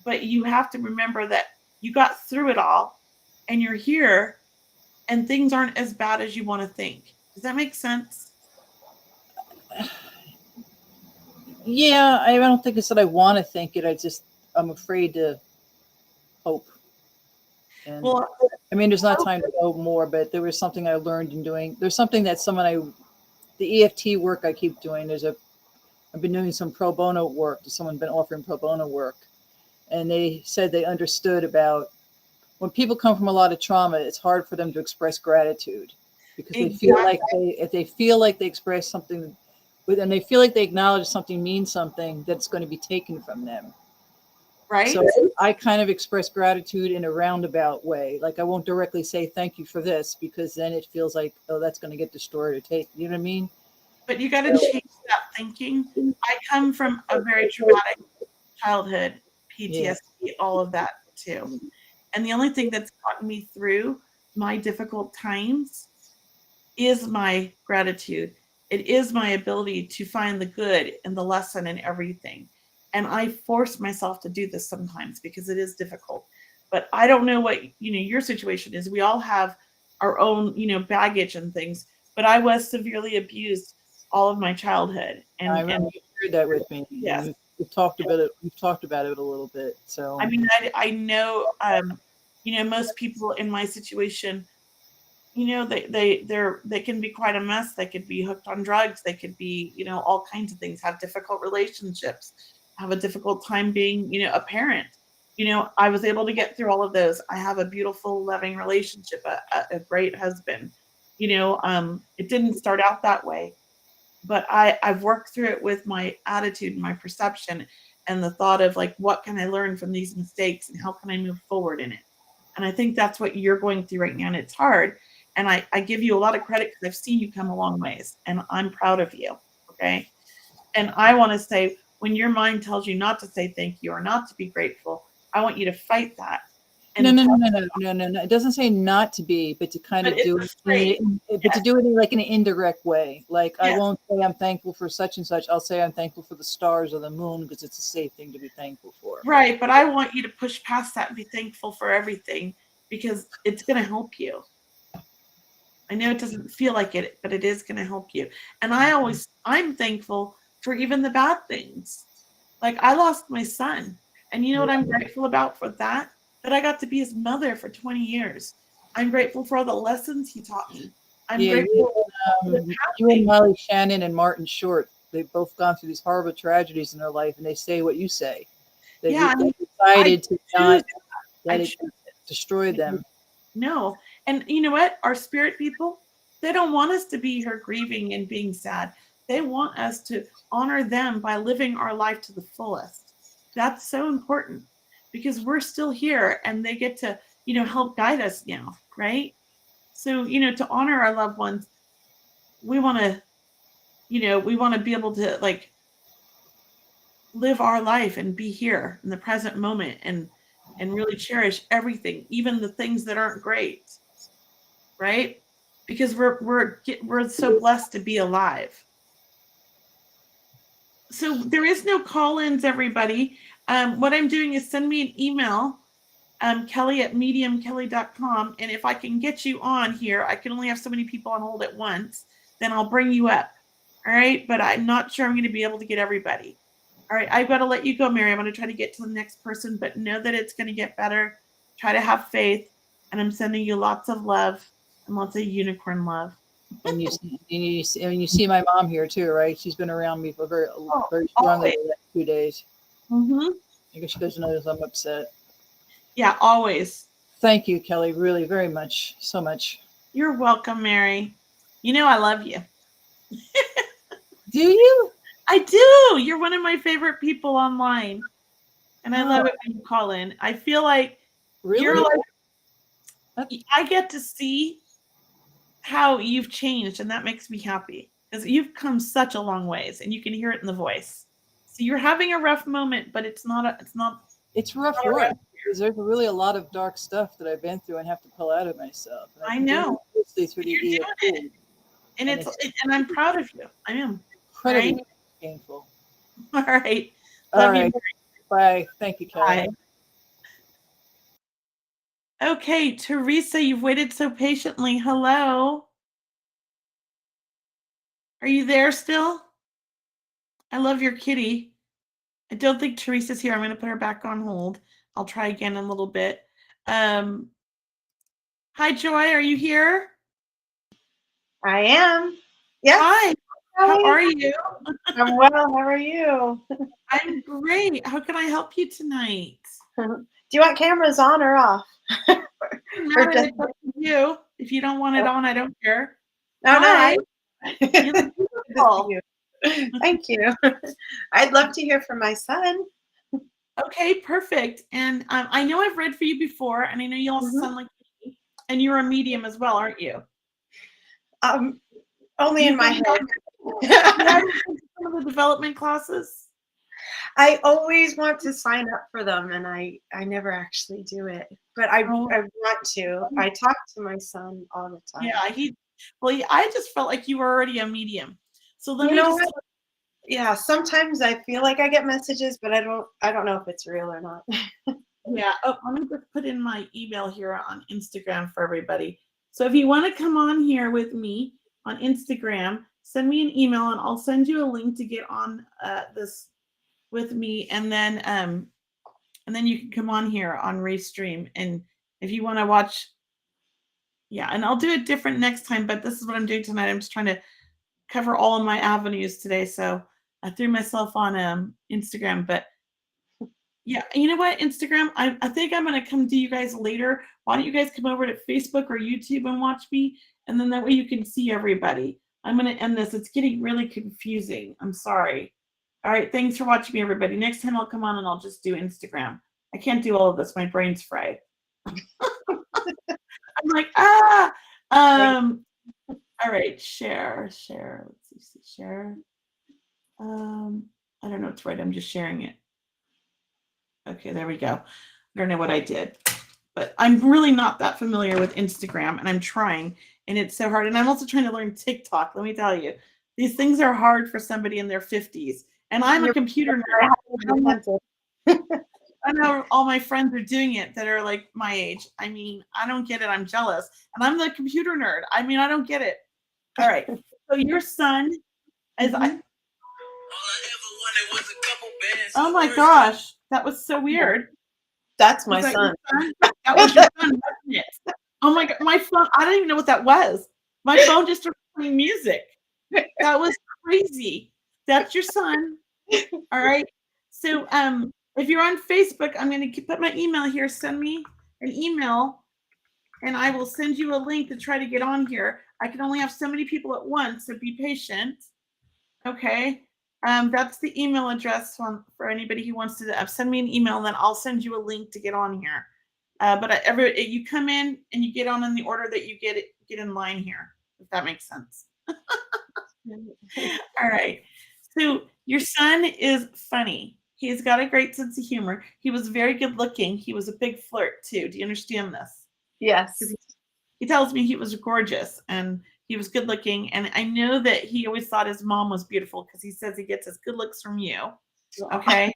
but you have to remember that you got through it all and you're here and things aren't as bad as you want to think. Does that make sense? yeah, I don't think it's that I want to think it. I'm afraid to hope. And Well, I mean, there's not time to go more, but there was something I learned in doing. There's something that the EFT work I keep doing. I've been doing some pro bono work. Someone's been offering pro bono work, and they said they understood about when people come from a lot of trauma, it's hard for them to express gratitude because they feel like if they feel like they express something, and they feel like they acknowledge something means something, that's going to be taken from them. right. So I kind of express gratitude in a roundabout way. Like I won't directly say thank you for this because then it feels like, oh, that's going to get destroyed or taken. You know what I mean? But you got to change that thinking. I come from a very traumatic childhood, PTSD, all of that too. And the only thing that's gotten me through my difficult times is my gratitude. It is my ability to find the good and the lesson in everything. And I force myself to do this sometimes because it is difficult. But I don't know what, your situation is. We all have our own, baggage and things. But I was severely abused all of my childhood. I remember you shared that with me. Yes. We've talked about it. We've talked about it a little bit. So I mean, I know, most people in my situation, they can be quite a mess. They could be hooked on drugs. They could be, all kinds of things, have difficult relationships, have a difficult time being, a parent. I was able to get through all of those. I have a beautiful, loving relationship, a great husband. It didn't start out that way, but I've worked through it with my attitude and my perception and the thought of like, what can I learn from these mistakes and how can I move forward in it? And I think that's what you're going through right now. And it's hard. And I give you a lot of credit because I've seen you come a long ways and I'm proud of you. Okay. And I want to say, when your mind tells you not to say thank you or not to be grateful, I want you to fight that. No. It doesn't say not to be, but to kind of do it, but to do it in like an indirect way. Like I won't say I'm thankful for such and such. I'll say I'm thankful for the stars or the moon because it's a safe thing to be thankful for. Right. But I want you to push past that and be thankful for everything because it's going to help you. I know it doesn't feel like it, but it is going to help you. And I'm thankful for even the bad things. Like I lost my son. And you know what I'm grateful about for that? That I got to be his mother for 20 years. I'm grateful for all the lessons he taught me. I'm grateful. You and Molly Shannon and Martin Short, they've both gone through these horrible tragedies in their life, and they say what you say. They decided to not let it destroy them. No. And you know what? Our spirit people, they don't want us to be here grieving and being sad. They want us to honor them by living our life to the fullest. That's so important because we're still here and they get to, help guide us now, right? So, to honor our loved ones, we want to, we want to be able to like live our life and be here in the present moment and really cherish everything, even the things that aren't great, right? Because we're so blessed to be alive. So there is no call-ins, everybody. What I'm doing is send me an email, Kelley at mediumkelly.com. And if I can get you on here, I can only have so many people on hold at once, then I'll bring you up. All right. But I'm not sure I'm going to be able to get everybody. All right. I've got to let you go, Mary. I'm going to try to get to the next person, but know that it's going to get better. Try to have faith. And I'm sending you lots of love and lots of unicorn love. And you see my mom here too, right? She's been around me for very strongly the last 2 days. Mm-hmm. I guess she doesn't know I'm upset. Yeah, always. Thank you, Kelley. Really, very much. So much. You're welcome, Mary. You know I love you. Do you? I do. You're one of my favorite people online. And I love Oh, it when you call in. I feel like you're really? like, I get to see how you've changed, and that makes me happy because you've come such a long ways, and you can hear it in the voice. So you're having a rough moment, but it's not. It's rough not a work rough- because there's really a lot of dark stuff that I've been through and have to pull out of myself. And I I've been doing know. it mostly through You're the doing EFT, it, and and it's it's and I'm proud of you. I am. incredibly Right. painful. All right. All Love you. right. Bye. Thank you, Kelley. Bye. Okay, Teresa, you've waited so patiently. Hello. Are you there still? I love your kitty. I don't think Teresa's here. I'm going to put her back on hold. I'll try again in a little bit. Hi, Joy. Are you here? I am. Yes. Hi. How are you? I'm well. How are you? I'm great. How can I help you tonight? Do you want cameras on or off? Matter, it's up to you. If you don't want it on, I don't care. No, Hi. no. You look beautiful. Thank you. I'd love to hear from my son. Okay, perfect. And I know I've read for you before, and I know you also sound like me. And you're a medium as well, aren't you? Only in my head. Yeah, some of the development classes. I always want to sign up for them, and I never actually do it. But I want to. I talk to my son all the time. Yeah, I just felt like you were already a medium. So let You me know just. what? Yeah, sometimes I feel like I get messages, but I don't know if it's real or not. Yeah. Oh, let me just put in my email here on Instagram for everybody. So if you want to come on here with me on Instagram, send me an email and I'll send you a link to get on this with me, and then you can come on here on Restream, and if you want to watch, yeah, and I'll do it different next time. But this is what I'm doing tonight. I'm just trying to cover all of my avenues today, so I threw myself on Instagram, but. Yeah, you know what, Instagram, I think I'm gonna come to you guys later. Why don't you guys come over to Facebook or YouTube and watch me? And then that way you can see everybody. I'm gonna end this. It's getting really confusing. I'm sorry. All right, thanks for watching me, everybody. Next time I'll come on and I'll just do Instagram. I can't do all of this. My brain's fried. I'm like, all right, share. Let's see, share. I don't know what to write. I'm just sharing it. Okay, there we go. I don't know what I did, but I'm really not that familiar with Instagram, and I'm trying, and it's so hard. And I'm also trying to learn TikTok. Let me tell you, these things are hard for somebody in their 50s, and I'm a computer nerd. I know all my friends are doing it that are like my age. I mean, I don't get it. I'm jealous, and I'm the computer nerd. I mean, I don't get it. All right, so your son is Oh my gosh, that was so weird. That's my son. That was your son, wasn't it? Oh my god, my phone, I don't even know what that was. My phone just started playing music. That was crazy. That's your son. All right. So if you're on Facebook, I'm going to put my email here. Send me an email and I will send you a link to try to get on here. I can only have so many people at once, so be patient. Okay. That's the email address for anybody who wants to send me an email, and then I'll send you a link to get on here. But you come in and you get on in the order that you get in line here, if that makes sense. All right. So your son is funny. He's got a great sense of humor. He was very good looking. He was a big flirt too. Do you understand this? Yes. He tells me he was gorgeous and he was good looking. And I know that he always thought his mom was beautiful because he says he gets his good looks from you. Okay.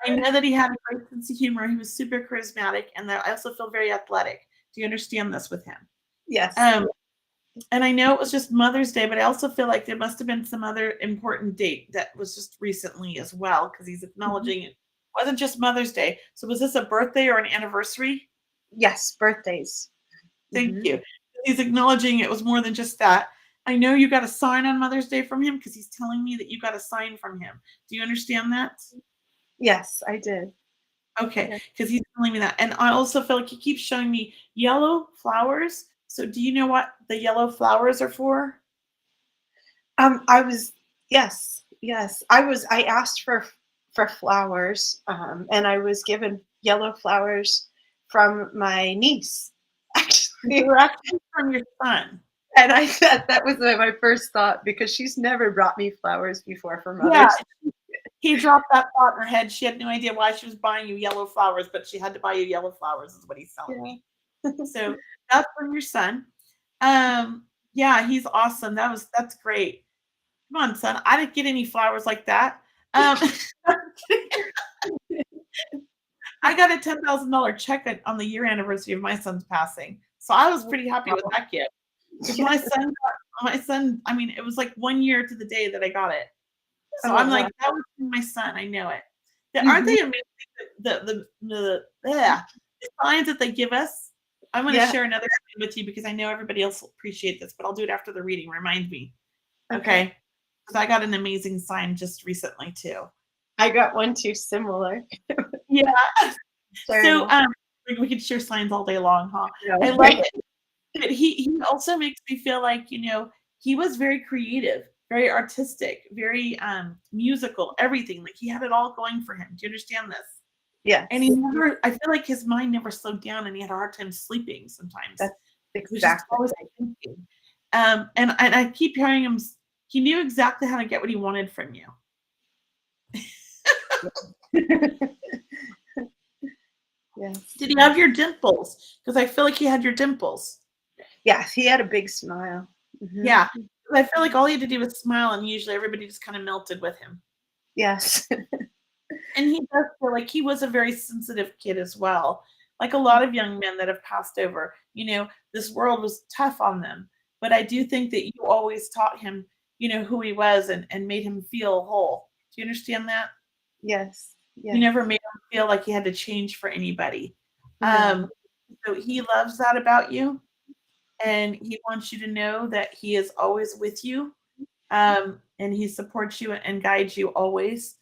I know that he had a great sense of humor. He was super charismatic, and I also feel very athletic. Do you understand this with him? Yes. And I know it was just Mother's Day, but I also feel like there must have been some other important date that was just recently as well, because he's acknowledging it wasn't just Mother's Day. So was this a birthday or an anniversary? Yes, birthdays. Thank you. He's acknowledging it was more than just that. I know you got a sign on Mother's Day from him because he's telling me that you got a sign from him. Do you understand that? Yes, I did. Okay, Yeah. because he's telling me that. And I also feel like he keeps showing me yellow flowers. So do you know what the yellow flowers are for? I was yes, yes. I asked for flowers, and I was given yellow flowers from my niece, They actually. were actually from your son. And I said that was my first thought because she's never brought me flowers before for Yeah, Mother's. he dropped that thought in her head. She had no idea why she was buying you yellow flowers, but she had to buy you yellow flowers, is what he's telling me. So that's from your son. Yeah, he's awesome. That's great. Come on, son. I didn't get any flowers like that. Um, I got a $10,000 check on the year anniversary of my son's passing, so I was pretty happy with that gift. Because my son, I mean, it was like 1 year to the day that I got it. So Oh, I'm wow. like, that was from my son. I know it. Aren't Mhm. they amazing? The signs that they give us. I'm going to Yeah. share another thing with you because I know everybody else will appreciate this, but I'll do it after the reading. Remind me, Okay. okay? Because I got an amazing sign just recently too. I got one too similar. Yeah. Very So nice. we could share signs all day long, huh? Yeah. I love it. But he also makes me feel like, he was very creative, very artistic, very musical, everything. Like he had it all going for him. Do you understand this? Yes. And I feel like his mind never slowed down and he had a hard time sleeping sometimes. That's He was just exactly always right. thinking. And I keep hearing him, he knew exactly how to get what he wanted from you. Yes. Did he have your dimples? Because I feel like he had your dimples. Yes, he had a big smile. Mhm. Yeah. 'Cause I feel like all he had to do was smile and usually everybody just kind of melted with him. Yes. And he does feel like he was a very sensitive kid as well. Like a lot of young men that have passed over, this world was tough on them. But I do think that you always taught him, who he was and made him feel whole. Do you understand that? Yes. You Yes. never made him feel like he had to change for anybody. No. So he loves that about you. And he wants you to know that he is always with you. And he supports you and guides you always.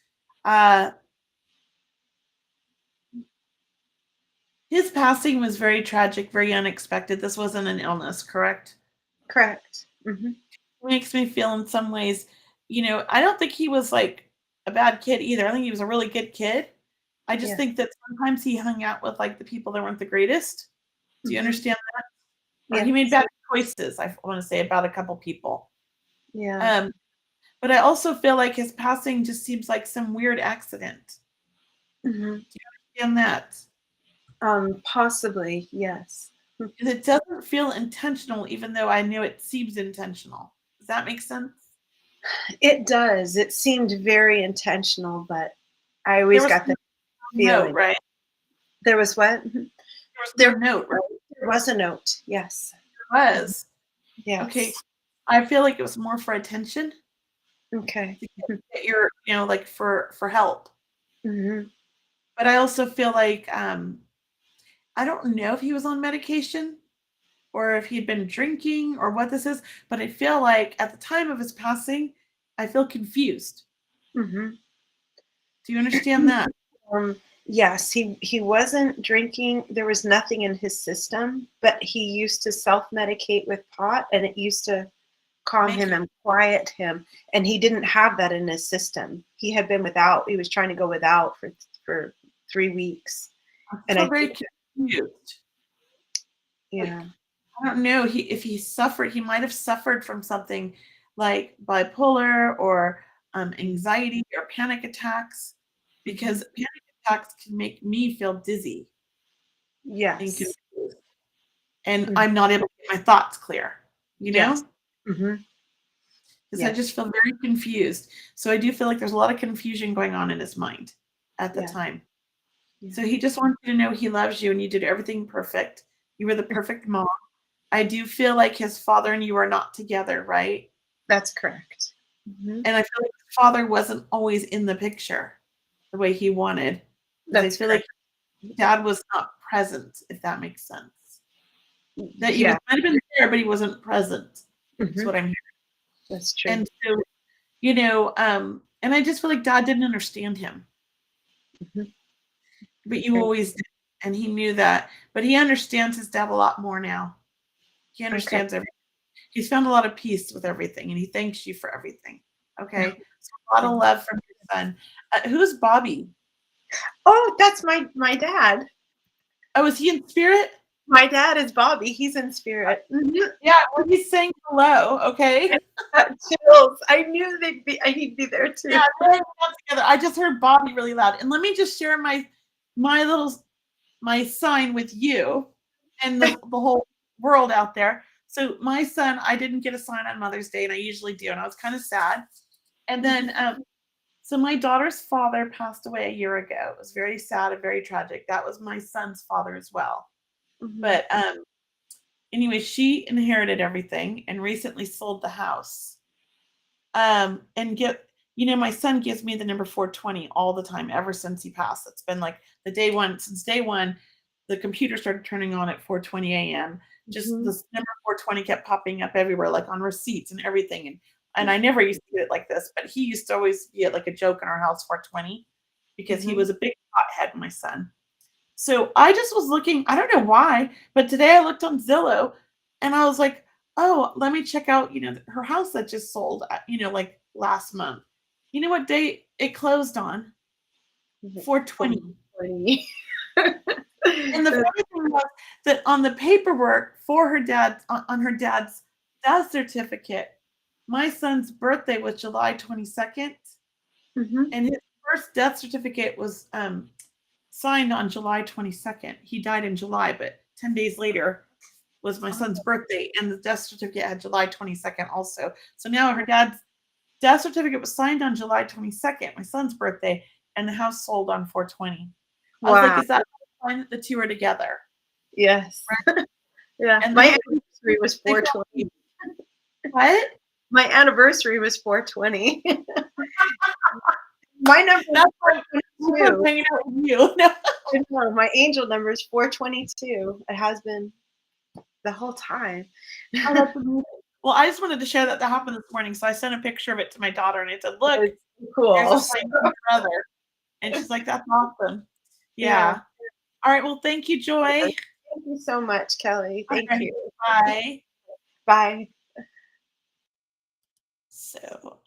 Uh, His passing was very tragic, very unexpected. This wasn't an illness, correct? Correct. Hmm. It makes me feel in some ways, I don't think he was like a bad kid either. I think he was a really good kid. I just Yeah. think that sometimes he hung out with like the people that weren't the greatest. Do you Mhm. understand that? Or he Yes. made bad choices, I want to say, about a couple people. Yeah. But I also feel like his passing just seems like some weird accident. Hmm. And that Possibly. Yes. it doesn't feel intentional, even though I know it seems intentional. Does that make sense? It does. It seemed very intentional, but I There always was got the no note, feeling. right? There was what? Mhm. There was There, no note, right? there was a note. Yes. There was. Yes. Okay. I feel like it was more for attention Okay. to get your, like for help. Hmm. But I also feel like I don't know if he was on medication or if he'd been drinking or what this is, but I feel like at the time of his passing, I feel confused. Hmm. Do you understand that? Yes, he wasn't drinking. There was nothing in his system, but he used to self-medicate with pot, and it used to calm Make him you and quiet him. And he didn't have that in his system. He had been without. He was trying to go without for 3 weeks, I'm and still I very think confused. Like, yeah, I don't know. If he suffered, he might have suffered from something like bipolar or anxiety or panic attacks, because panic attacks can make me feel dizzy and yes, confused, and mhm, I'm not able to get my thoughts clear. yes, hmm, Because I yes, just feel very confused. So I do feel like there's a lot of confusion going on in his mind at the yeah, time. yeah. So he just wants you to know he loves you and you did everything perfect. You were the perfect mom. I do feel like his father and you are not together, right? That's correct. Hmm. And I feel like his father wasn't always in the picture the way he wanted. Because I That's feel correct. like dad was not present, if that makes sense. That he Yeah, might have been there, but he wasn't present. That's hmm, what I'm hearing. that's true. And so, and I just feel like dad didn't understand him. Mhm. but you always did, and he knew that. But he understands his dad a lot more now. He Okay. understands everything. He's found a lot of peace with everything, and he thanks you for everything. Okay, so a lot of love from your son. Who's Bobby? Oh, that's my dad. Oh, is he in spirit? My dad is Bobby. He's in spirit. Yeah, well, he's saying hello. Okay. Chills. I knew he'd be there too. Yeah, they're hanging out together. I just heard Bobby really loud, and let me just share my sign with you and the whole world out there. So my son, I didn't get a sign on Mother's Day, and I usually do, and I was kind of sad. And then, so my daughter's father passed away a year ago. It was very sad and very tragic. That was my son's father as well. But anyway, she inherited everything and recently sold the house. And my son gives me the number 420 all the time ever since he passed. It's been like since day one, the computer started turning on at 4:20 a.m. Just this number 420 kept popping up everywhere, like on receipts and everything. And I never used to get it like this, but he used to always get like a joke in our house, 420, because he was a big pothead, my son. So I just was looking, I don't know why, but today I looked on Zillow and I was like, oh, let me check out, her house that just sold, like last month. You know what date it closed on? 420. And the funny thing was that on the paperwork for her dad, on her dad's death certificate, my son's birthday was July 22nd. And his first death certificate was signed on July 22nd. He died in July, but 10 days later was my son's birthday, and the death certificate had July 22nd also. So now her dad's death certificate was signed on July 22nd, my son's birthday, and the house sold on 420. I was like, is that a sign that the two are together? Yes. Right? Yeah. And my anniversary was 420. What? My anniversary was 420. My number is 422. Hanging out with you. No, my angel number is 422. It has been the whole time. Oh, that's amazing. Well, I just wanted to share that happened this morning, so I sent a picture of it to my daughter, and I said, "Look, cool. There's a sign from your brother," and she's like, "That's awesome." Yeah. All right. Well, thank you, Joy. Thank you so much, Kelley. Thank you. Bye. Bye. So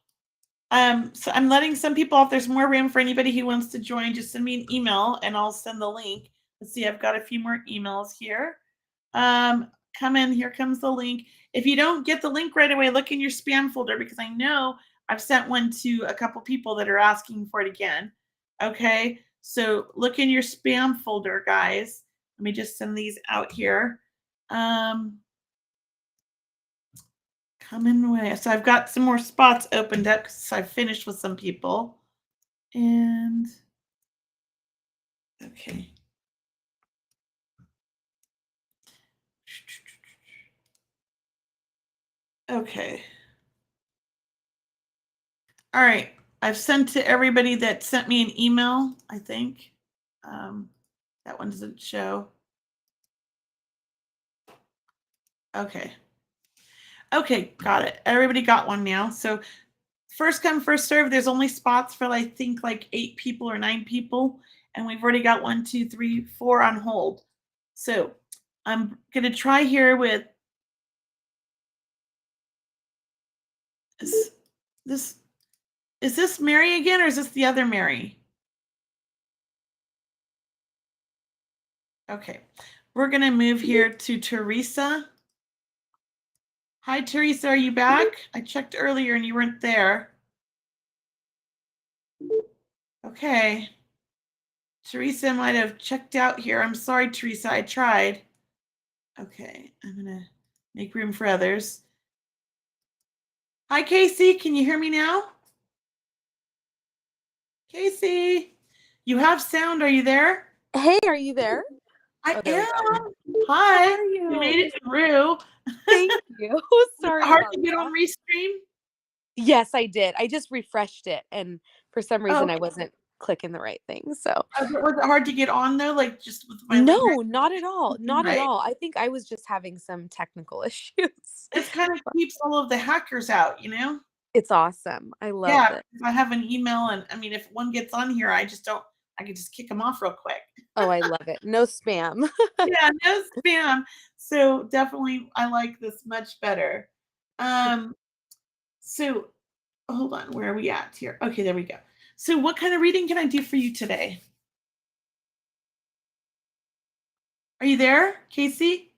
I'm letting some people off. There's more room for anybody who wants to join. Just send me an email and I'll send the link. Let's see, I've got a few more emails here. Come in, here comes the link. If you don't get the link right away, look in your spam folder, because I know I've sent one to a couple people that are asking for it again. Okay, so look in your spam folder, guys. Let me just send these out here. Come in away. So I've got some more spots opened up because I finished with some people. And okay. Okay. All right. I've sent to everybody that sent me an email, I think. That one doesn't show. Okay. Okay, got it. Everybody got one now. So first come, first serve. There's only spots for, I think, like 8 people or 9 people. And we've already got 1, 2, 3, 4 on hold. So I'm going to try here with is this Mary again, or is this the other Mary? Okay, we're going to move here to Teresa. Hi, Teresa, are you back? I checked earlier and you weren't there. Okay. Teresa might have checked out here. I'm sorry, Teresa, I tried. Okay, I'm going to make room for others. Hi, Casey, can you hear me now? Casey, you have sound. Are you there? Hey, are you there? I am. Hi. How are you? You made it through. Thank you. Sorry. Hard to get on Restream? Yes, I did. I just refreshed it, and for some reason I wasn't clicking the right thing. So was it hard to get on though? Like just with my no, not at all. Not right? at all. I think I was just having some technical issues. This kind of keeps all of the hackers out, you know? It's awesome. I love it. I have an email, and I mean, if one gets on here, I can just kick them off real quick. Oh, I love it. No spam. Yeah, no spam. So definitely I like this much better. Um, so hold on, where are we at here? Okay, there we go. So what kind of reading can I do for you today? Are you there, Casey?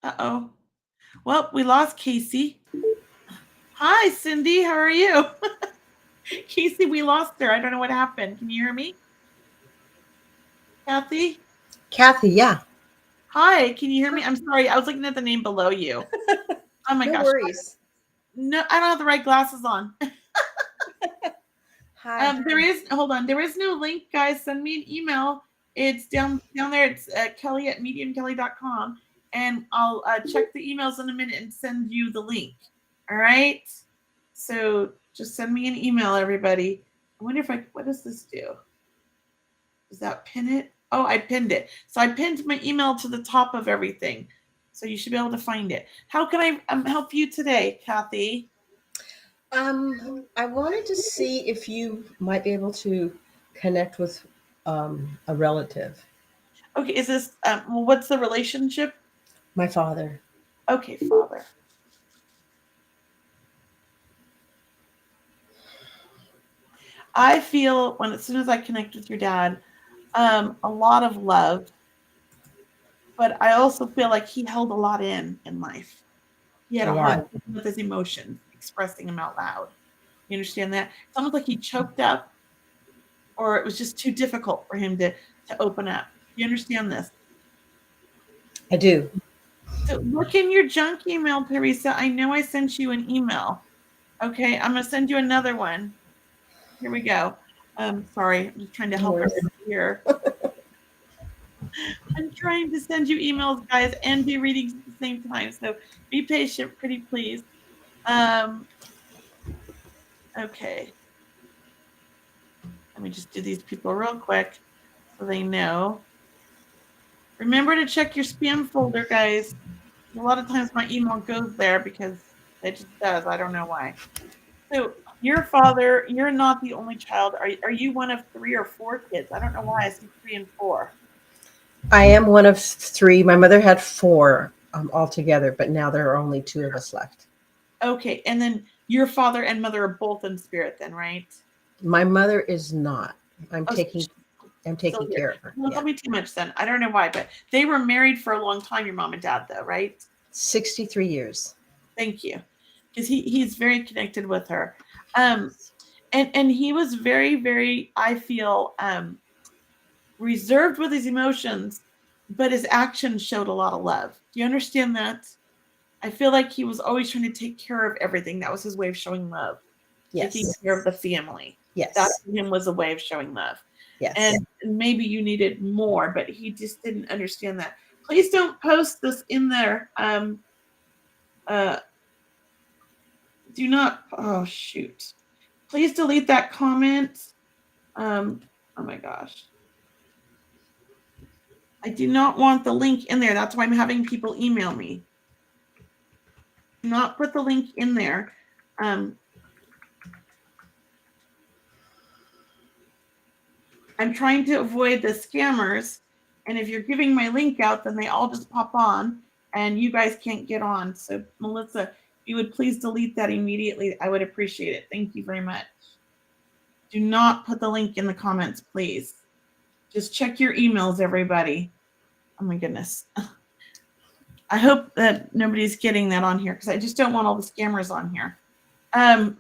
Uh-oh. Well, we lost Casey. Hi, Cindy. How are you? Casey, we lost her. I don't know what happened. Can you hear me? Kathy? Kathy, yeah. Hi, can you hear me? I'm sorry. I was looking at the name below you. Oh my No gosh. worries. No, I don't have the right glasses on. Hi. Hold on. There is no link, guys. Send me an email. It's down there. It's Kelley at mediumkelly.com. And I'll check the emails in a minute and send you the link. All right. So just send me an email, everybody. I wonder what does this do? Does that pin it? Oh, I pinned it. So I pinned my email to the top of everything. So you should be able to find it. How can I help you today, Kathy? I wanted to see if you might be able to connect with a relative. Okay, is this well, what's the relationship? My father. Okay, father. I feel as soon as I connect with your dad, a lot of love, but I also feel like he held a lot in life. He had A a hard lot. time with his emotions, expressing them out loud. You understand that? It's almost like he choked up, or it was just too difficult for him to open up. You understand this? I do. So look in your junk email, Teresa. I know I sent you an email. Okay, I'm gonna send you another one. Here we go. Sorry, I'm just trying to No help worries. everybody here. I'm trying to send you emails, guys, and do readings at the same time. So be patient, pretty please. Okay. Let me just do these people real quick so they know. Remember to check your spam folder, guys. A lot of times my email goes there because it just does. I don't know why. So your father, you're not the only child. Are you one of 3 or 4 kids? I don't know why I see 3 and 4. I am one of 3. My mother had 4 altogether, but now there are only 2 of us left. Okay, and then your father and mother are both in spirit then, right? My mother is not. I'm Oh, taking still here. care of her. Don't Yeah. tell me too much then. I don't know why, but they were married for a long time, your mom and dad, though, right? 63 years. Thank you. Because he's very connected with her. And he was very, very, I feel, reserved with his emotions, but his actions showed a lot of love. Do you understand that? I feel like he was always trying to take care of everything. That was his way of showing love. Taking Yes. care of the family. Yes. That to him was a way of showing love. Yes. And maybe you needed more, but he just didn't understand that. Please don't post this in there. Do not. Oh shoot! Please delete that comment. Oh my gosh! I do not want the link in there. That's why I'm having people email me. Do not put the link in there. I'm trying to avoid the scammers. And if you're giving my link out, then they all just pop on and you guys can't get on. So Melissa, if you would please delete that immediately, I would appreciate it. Thank you very much. Do not put the link in the comments, please. Just check your emails, everybody. Oh my goodness. I hope that nobody's getting that on here because I just don't want all the scammers on here.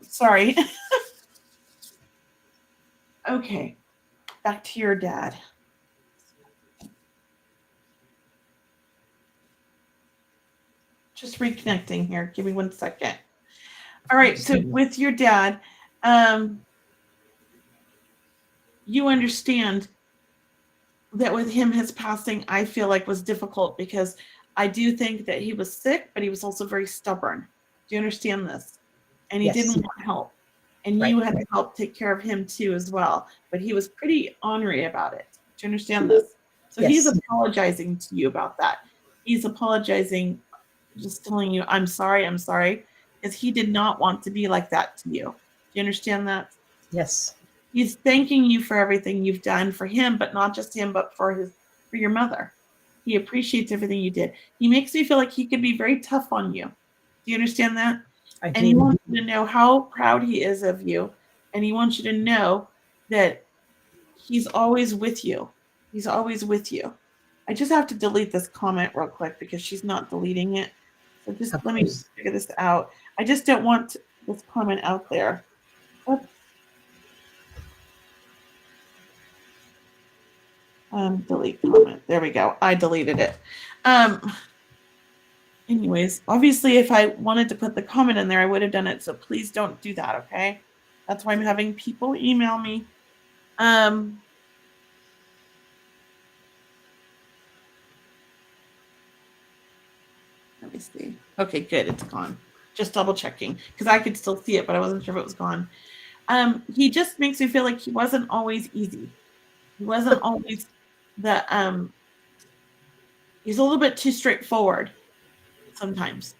Sorry. Okay, back to your dad. Just reconnecting here. Give me 1 second. All right, so with your dad, you understand that with him, his passing, I feel like was difficult because I do think that he was sick, but he was also very stubborn. Do you understand this? And he Yes. didn't want help. And Right. you had to help take care of him too as well. But he was pretty ornery about it. Do you understand this? So Yes. he's apologizing to you about that. He's apologizing, just telling you, I'm sorry, because he did not want to be like that to you. Do you understand that? Yes. He's thanking you for everything you've done for him, but not just him, but for your mother. He appreciates everything you did. He makes me feel like he could be very tough on you. Do you understand that? I And he do. wants you to know how proud he is of you. And he wants you to know that he's always with you. He's always with you. I just have to delete this comment real quick because she's not deleting it. So just Of let me course. figure this out. I just don't want this comment out there. Oops. Delete comment. There we go. I deleted it. Anyways, obviously, if I wanted to put the comment in there, I would have done it. So please don't do that, okay? That's why I'm having people email me. Let me see. Okay, good. It's gone. Just double checking because I could still see it, but I wasn't sure if it was gone. He just makes me feel like he wasn't always easy. He wasn't always the he's a little bit too straightforward sometimes.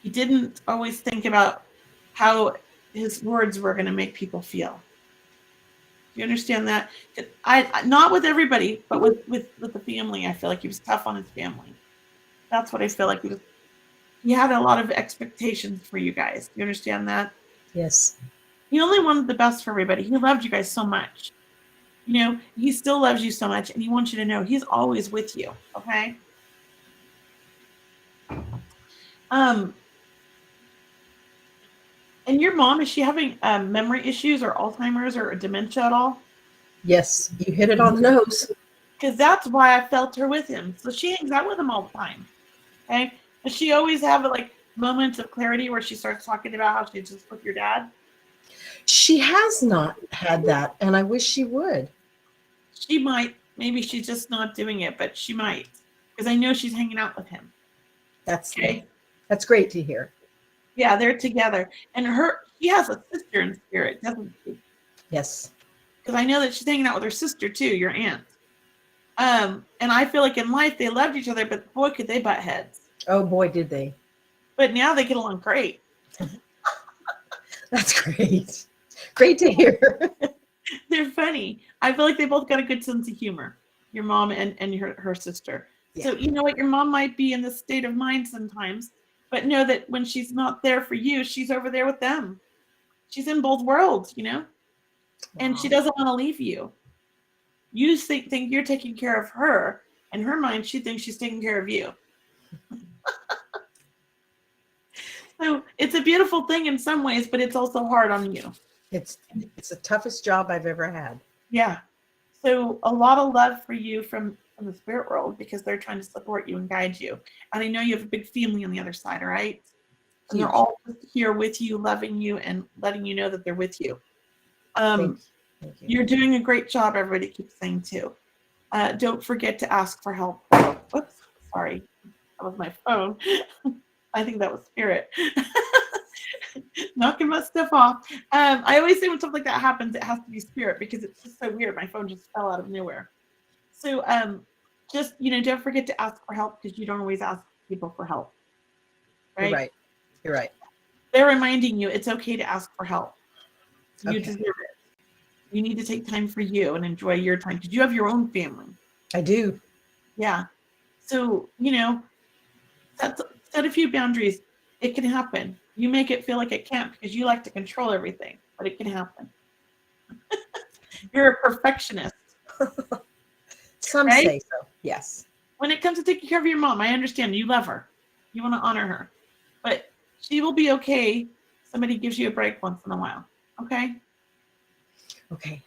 He didn't always think about how his words were going to make people feel. Do you understand that? I not with everybody, but with the family. I feel like he was tough on his family. That's what I feel like he had a lot of expectations for you guys. Do you understand that? Yes. He only wanted the best for everybody. He loved you guys so much. You know, he still loves you so much, and he wants you to know he's always with you. Okay. And your mom, is she having memory issues or Alzheimer's or dementia at all? Yes. You hit it on the nose. Because that's why I felt her with him. So she hangs out with him all the time. Okay. Does she always have like moments of clarity where she starts talking about how she's just with your dad? She has not had that, and I wish she would. She might. Maybe she's just not doing it, but she might. Because I know she's hanging out with him. That's Okay. That's great to hear. Yeah, they're together. And she has a sister in spirit, doesn't she? Yes. Because I know that she's hanging out with her sister too, your aunt. And I feel like in life they loved each other, but boy, could they butt heads. Oh boy, did they. But now they get along great. That's great. Great to hear. They're funny. I feel like they both got a good sense of humor. Your mom and her sister. Yeah. So you know what? Your mom might be in this state of mind sometimes, but know that when she's not there for you, she's over there with them. She's in both worlds, you know? And she Wow. doesn't want to leave you. You think you're taking care of her. In her mind, she thinks she's taking care of you. So it's a beautiful thing in some ways, but it's also hard on you. It's the toughest job I've ever had. Yeah. So a lot of love for you from the spirit world because they're trying to support you and guide you. And I know you have a big family on the other side, all right? And they're Huge. all here with you, loving you, and letting you know that they're with you. Thank you. You're doing a great job, everybody keeps saying too. Don't forget to ask for help. Whoops, sorry. That was my phone. I think that was spirit. Knocking my stuff off. I always say when stuff like that happens, it has to be spirit because it's just so weird. My phone just fell out of nowhere. So just, don't forget to ask for help because you don't always ask people for help. Right? You're right. You're right. They're reminding you it's okay to ask for help. You Okay. deserve it. You need to take time for you and enjoy your time because you have your own family. I do. Yeah. So, set a few boundaries. It can happen. You make it feel like it can't because you like to control everything, but it can happen. You're a perfectionist. Some Right? say so. Yes. When it comes to taking care of your mom, I understand you love her. You want to honor her. But she will be okay. Somebody gives you a break once in a while. Okay? Okay.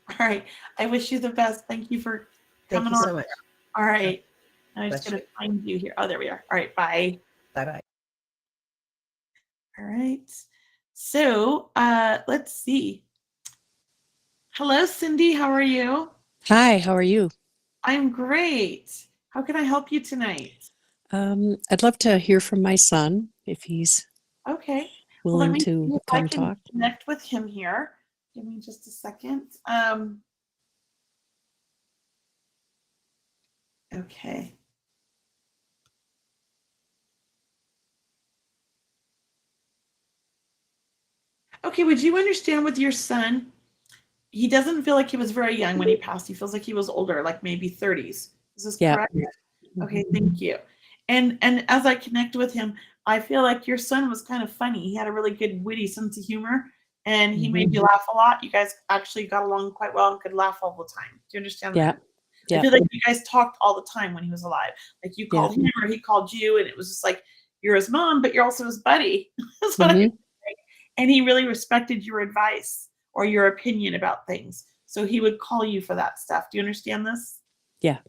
All right. I wish you the best. Thank you for Thank coming you on. so much. All right. I'm just Bless going to find you here. Oh, there we are. All right. Bye. Bye-bye. All right. So let's see. Hello, Cindy. How are you? Hi, how are you? I'm great. How can I help you tonight? I'd love to hear from my son if he's Okay. Well, let willing me see to if I come can talk. connect with him here. Give me just a second. Okay. Okay, would you understand with your son? he doesn't feel like he was very young when he passed. He feels like he was older, like maybe 30s. Is this Yeah. correct? Okay, thank you. And as I connect with him, I feel like your son was kind of funny. He had a really good witty sense of humor and he made you laugh a lot. You guys actually got along quite well and could laugh all the time. Do you understand Yeah. that? I Yeah. feel like you guys talked all the time when he was alive. Like you Yeah. called him or he called you, and it was just like you're his mom, but you're also his buddy. That's what I Mhm. think. And he really respected your advice or your opinion about things. So he would call you for that stuff. Do you understand this? Yeah.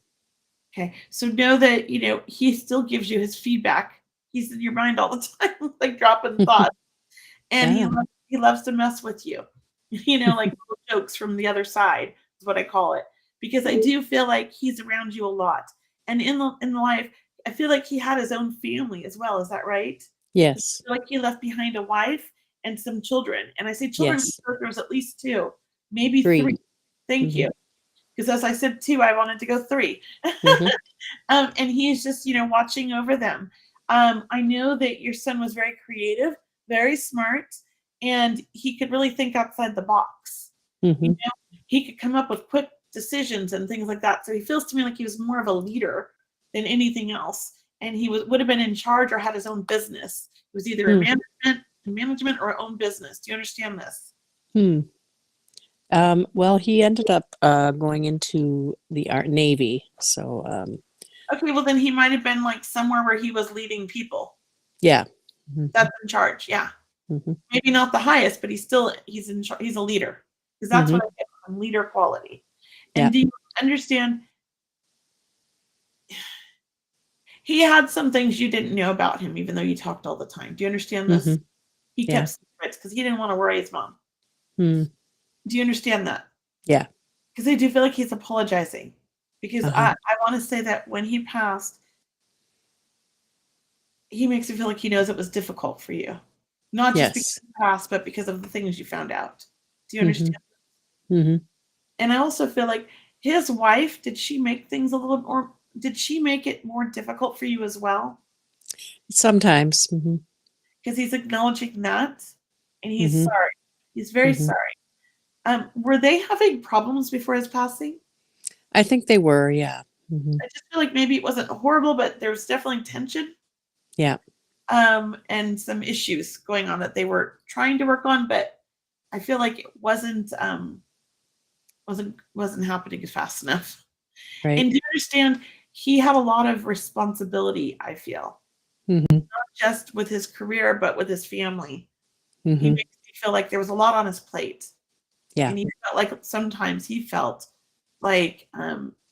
Okay. So know that, he still gives you his feedback. He's in your mind all the time, like dropping thoughts. And Yeah. he loves to mess with you. Like little jokes from the other side is what I call it. Because I do feel like he's around you a lot. And in the life, I feel like he had his own family as well. Is that right? Yes. I feel like he left behind a wife and some children. And I say children Yes. because there was at least two, maybe 3. three. Thank you. Because as I said two, I wanted to go 3. Mhm. And he's just, watching over them. I know that your son was very creative, very smart, and he could really think outside the box. Mhm. He could come up with quick decisions and things like that. So he feels to me like he was more of a leader than anything else. And he would have been in charge or had his own business. It was either Hmm. management or own business. Do you understand this? Hmm. Well, he ended up going into the Navy. So, Okay, well then he might have been like somewhere where he was leading people. yeah. Mhm. That's in charge. Yeah. Mhm. Maybe not the highest, but he's in charge. He's a leader. Because that's what I get from leader quality. Yeah. And do you understand? He had some things you didn't know about him, even though you talked all the time. Do you understand this? Mhm. He Yeah. kept secrets because he didn't want to worry his mom. Hmm. Do you understand that? Yeah. Because I do feel like he's apologizing. Because Uh-huh. I want to say that when he passed, he makes me feel like he knows it was difficult for you. Not just because Yes. he passed, but because of the things you found out. Do you Mhm. understand? Mhm. And I also feel like his wife, did she make things a little more, did she make it more difficult for you as well? Sometimes. Mhm. Because he's acknowledging that and he's Mhm. sorry. He's very Mhm. sorry. Were they having problems before his passing? I think they were. Yeah. Mhm. I just feel like maybe it wasn't horrible, but there was definitely tension, Yeah. and some issues going on that they were trying to work on, but I feel like it wasn't happening fast enough. Right. And do you understand? He had a lot of responsibility, I feel, Mhm. not just with his career, but with his family. He Mhm. makes me feel like there was a lot on his plate. Yeah. And he felt like sometimes he felt like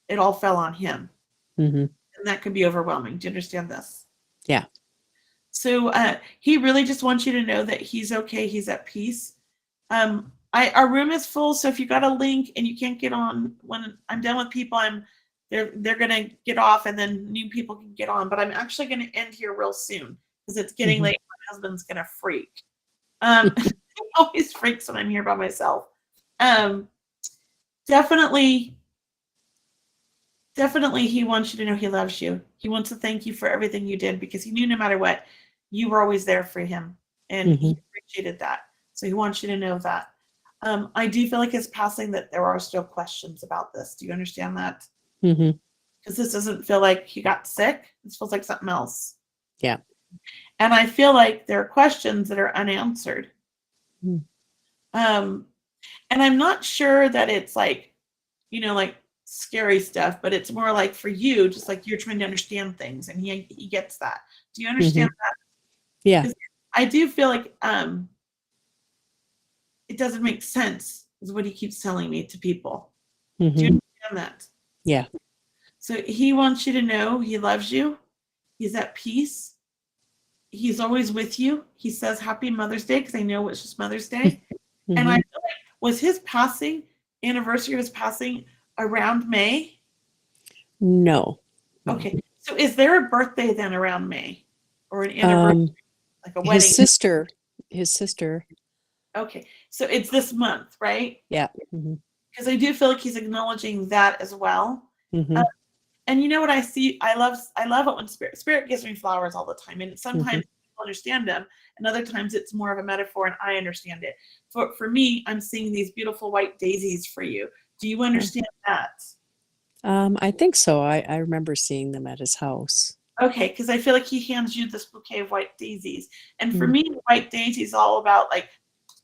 it all fell on him. Mhm. And that could be overwhelming. Do you understand this? Yeah. So he really just wants you to know that he's okay. He's at peace. Our room is full, so if you got a link and you can't get on, when I'm done with people, they're gonna get off, and then new people can get on. But I'm actually gonna end here real soon because it's getting Mhm. late. My husband's gonna freak. He always freaks when I'm here by myself. Um, definitely, definitely, he wants you to know he loves you. He wants to thank you for everything you did because he knew no matter what, you were always there for him, and he Mhm. appreciated that. So he wants you to know that. I do feel like his passing that there are still questions about this. Do you understand that? Mhm. Because this doesn't feel like he got sick. This feels like something else. Yeah. And I feel like there are questions that are unanswered. Mm. And I'm not sure that it's like, like scary stuff, but it's more like for you, just like you're trying to understand things, and he gets that. Do you understand Mhm. that? Yeah. 'Cause I do feel like it doesn't make sense, is what he keeps telling me to people. Do you Mhm. understand that? Yeah. So he wants you to know he loves you. He's at peace. He's always with you. He says Happy Mother's Day because I know it's just Mother's Day. And I Mhm. feel like was his anniversary of his passing around May? No. No. Okay. So is there a birthday then around May or an anniversary, like a wedding? His sister. Okay. So it's this month, right? Yeah. Mhm. Because I do feel like he's acknowledging that as well. Mhm. And you know what I see? I love it when spirit gives me flowers all the time. And sometimes Mhm. people understand them, and other times it's more of a metaphor and I understand it. For me, I'm seeing these beautiful white daisies for you. Do you understand that? I think so. I remember seeing them at his house. Okay, because I feel like he hands you this bouquet of white daisies. And for Mhm. me, white daisies is all about like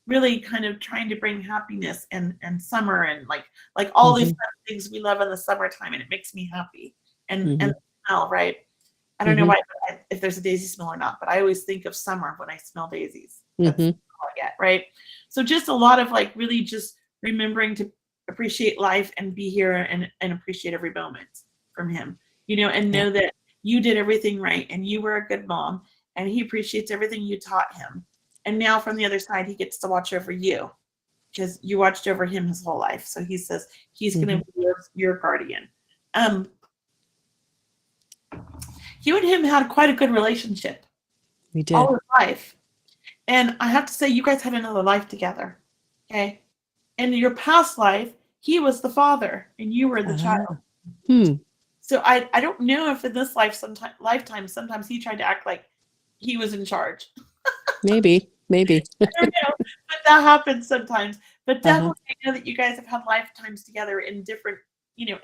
really kind of trying to bring happiness and summer and like all these Mhm. kind of things we love in the summertime, and it makes me happy. And Mhm. the smell, right? I don't know Mhm. why, if there's a daisy smell or not, but I always think of summer when I smell daisies. That's Mhm. all I get, right? So just a lot of like really just remembering to appreciate life and be here and appreciate every moment from him, and Yeah. know that you did everything right and you were a good mom and he appreciates everything you taught him. And now from the other side, he gets to watch over you because you watched over him his whole life. So he says he's going Mhm. to be your guardian. Um, you and him had quite a good relationship We all did. his life. And I have to say, you guys had another life together. Okay. In your past life, he was the father and you were the child. Ah. Hmm. So I don't know if in this lifetime, sometimes he tried to act like he was in charge. Maybe. Maybe. I don't know, but that happens sometimes. But Uh-huh. definitely, I know that you guys have had lifetimes together in different,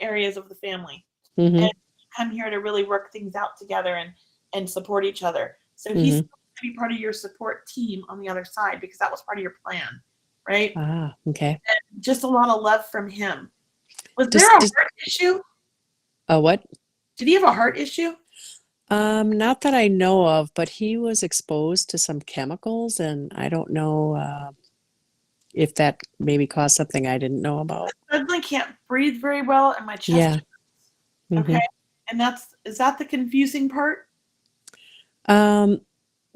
areas of the family, and Mhm. come here to really work things out together and support each other. So he's Mhm. going to be part of your support team on the other side because that was part of your plan, right? Ah, okay. And just a lot of love from him. Was there Just a just heart issue? what? Did he have a heart issue? Not that I know of, but he was exposed to some chemicals, and I don't know if that maybe caused something I didn't know about. I suddenly can't breathe very well, and my chest. Yeah. Okay, Mhm. and is that the confusing part? Um,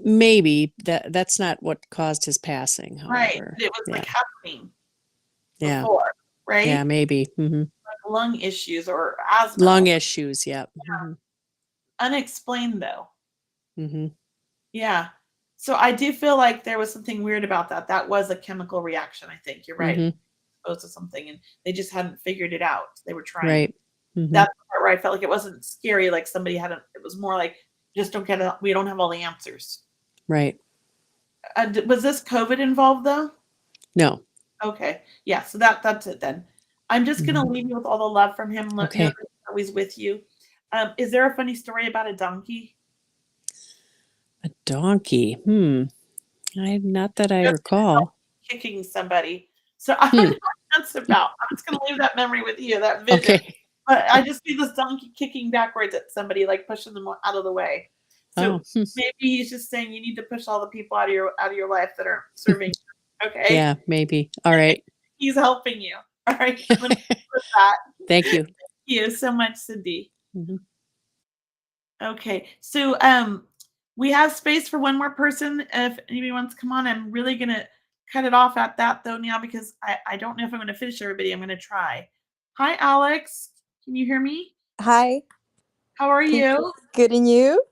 Maybe that's not what caused his passing, Right, however. but it was Yeah. like happening Yeah. before, Yeah, right? maybe. Mhm. Like lung issues or asthma. Lung issues, yep. Mhm. Unexplained though. Mhm. Yeah. So I do feel like there was something weird about that. That was a chemical reaction, I think. You're right. Mhm. Exposed to something and they just hadn't figured it out. They were trying. Right. Mhm. That's the part where I felt like it wasn't scary, like somebody hadn't, it was more like just don't get it. We don't have all the answers. Right. Was this COVID involved though? No. Okay. Yeah. So that's it then. I'm just gonna Mhm. leave you with all the love from him. Know that Okay. he's always with you. Is there a funny story about a donkey? A donkey. Not that I Just recall. kicking somebody. So I don't Hmm. know what that's about. I'm just gonna leave that memory with you, that vision. Okay. But I just see this donkey kicking backwards at somebody, like pushing them out of the way. So Oh. maybe he's just saying you need to push all the people out of your life that are serving you. Okay. Yeah, maybe. All right. He's helping you. All right. I'm gonna put that. Thank you. Thank you so much, Cindy. Mhm. Okay. So we have space for one more person. If anybody wants to come on, I'm really gonna cut it off at that though now because I don't know if I'm gonna finish everybody. I'm gonna try. Hi, Alex. Can you hear me? Hi, How are can you? good and you?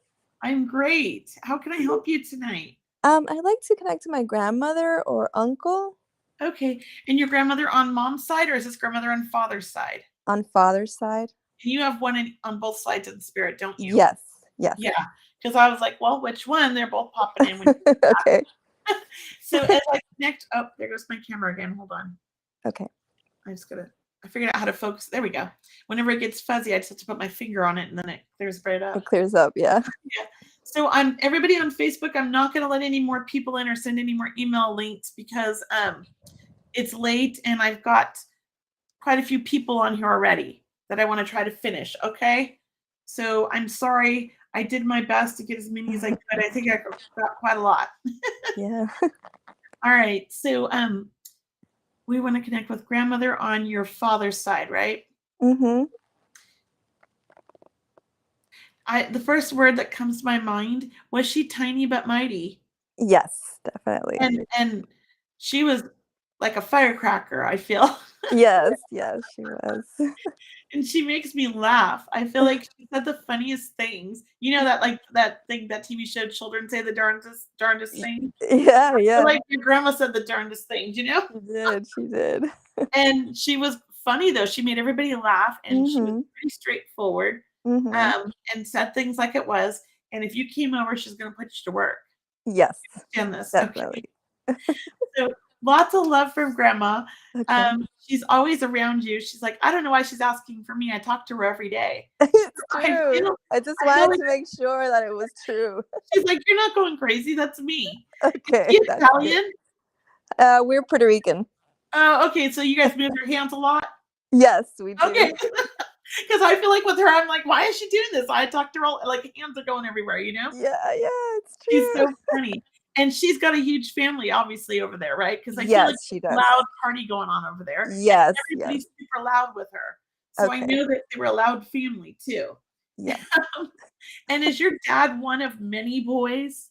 I'm great. How can I help you tonight? I'd like to connect to my grandmother or uncle Okay. And your grandmother on mom's side, or is this grandmother on father's side? on father's side. And you have one on both sides of the spirit, don't you? Yes, yes. Yeah. Because I was like, well, which one? They're both popping in when Okay, so as I connect, oh, there goes my camera again. Hold on. okay. I figured out how to focus. There we go. Whenever it gets fuzzy, I just have to put my finger on it and then it clears right up. It clears up, yeah. Yeah. So on everybody on Facebook, I'm not going to let any more people in or send any more email links because it's late and I've got quite a few people on here already that I want to try to finish. Okay. So I'm sorry. I did my best to get as many as I could. I think I got quite a lot. Yeah. All right. So we want to connect with grandmother on your father's side, right? Mm-hmm. The first word that comes to my mind was she tiny but mighty, Yes, definitely. and she was like a firecracker. I feel, Yes, yes, she was. and she makes me laugh. I feel like she said the funniest things. You know that like that thing that TV show children say the darndest thing. Yeah, I feel yeah. like your grandma said the darndest things. She did. And she was funny though. She made everybody laugh, and she was Mm-hmm. pretty straightforward. Mm-hmm. And said things like it was. And if you came over, she's gonna put you to work. Yes, Understand this. Okay. definitely. So lots of love from grandma. Okay. She's always around you. She's like, I don't know why she's asking for me. I talk to her every day. It's I true. feel I just I feel wanted like to make sure that it was true. she's like, you're not going crazy. That's me. Is Okay, she that's good. Italian? We're Puerto Rican. Oh, okay. So you guys move your hands a lot? Yes, we Okay. do. Because I feel like with her, I'm like, why is she doing this? I talk to her all like hands are going everywhere, you know? Yeah, it's She's true. so funny. And she's got a huge family, obviously, over there, right? Because I feel like Yes, she there's a does. loud party going on over there. And Yes, yes. everybody's super loud with her. So I Okay. know that they were a loud family too. Yes. And is your dad one of many boys?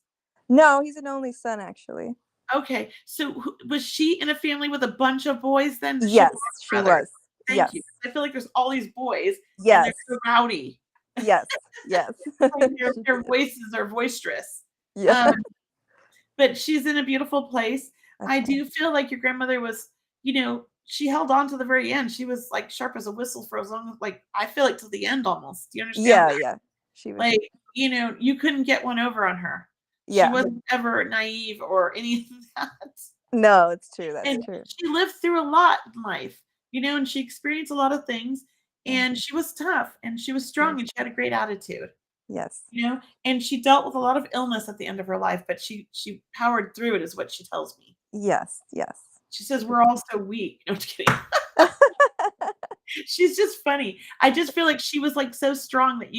No, he's an only son, actually. Okay. So was she in a family with a bunch of boys then? She Yes, was she brothers. was. Thank Yes. you. I feel like there's all these boys and they're Yes. so rowdy. Yes. Yes. Like She their did. voices are boisterous. Yeah. But she's in a beautiful place. I Okay. do feel like your grandmother was, she held on to the very end. She was like sharp as a whistle for as long as, like, I feel like till the end almost. Do you understand Yeah, that? yeah. She was. Like, you couldn't get one over on her. She Yeah. wasn't ever naive or any of that. No, it's true. That's And true. she lived through a lot in life, and she experienced a lot of things. Yeah. And she was tough and she was strong Yes. and she had a great attitude. Yes. And she dealt with a lot of illness at the end of her life, but she powered through it is what she tells me. Yes. Yes. She says we're all so weak. No, I'm just kidding. She's just funny. I just feel like she was like so strong that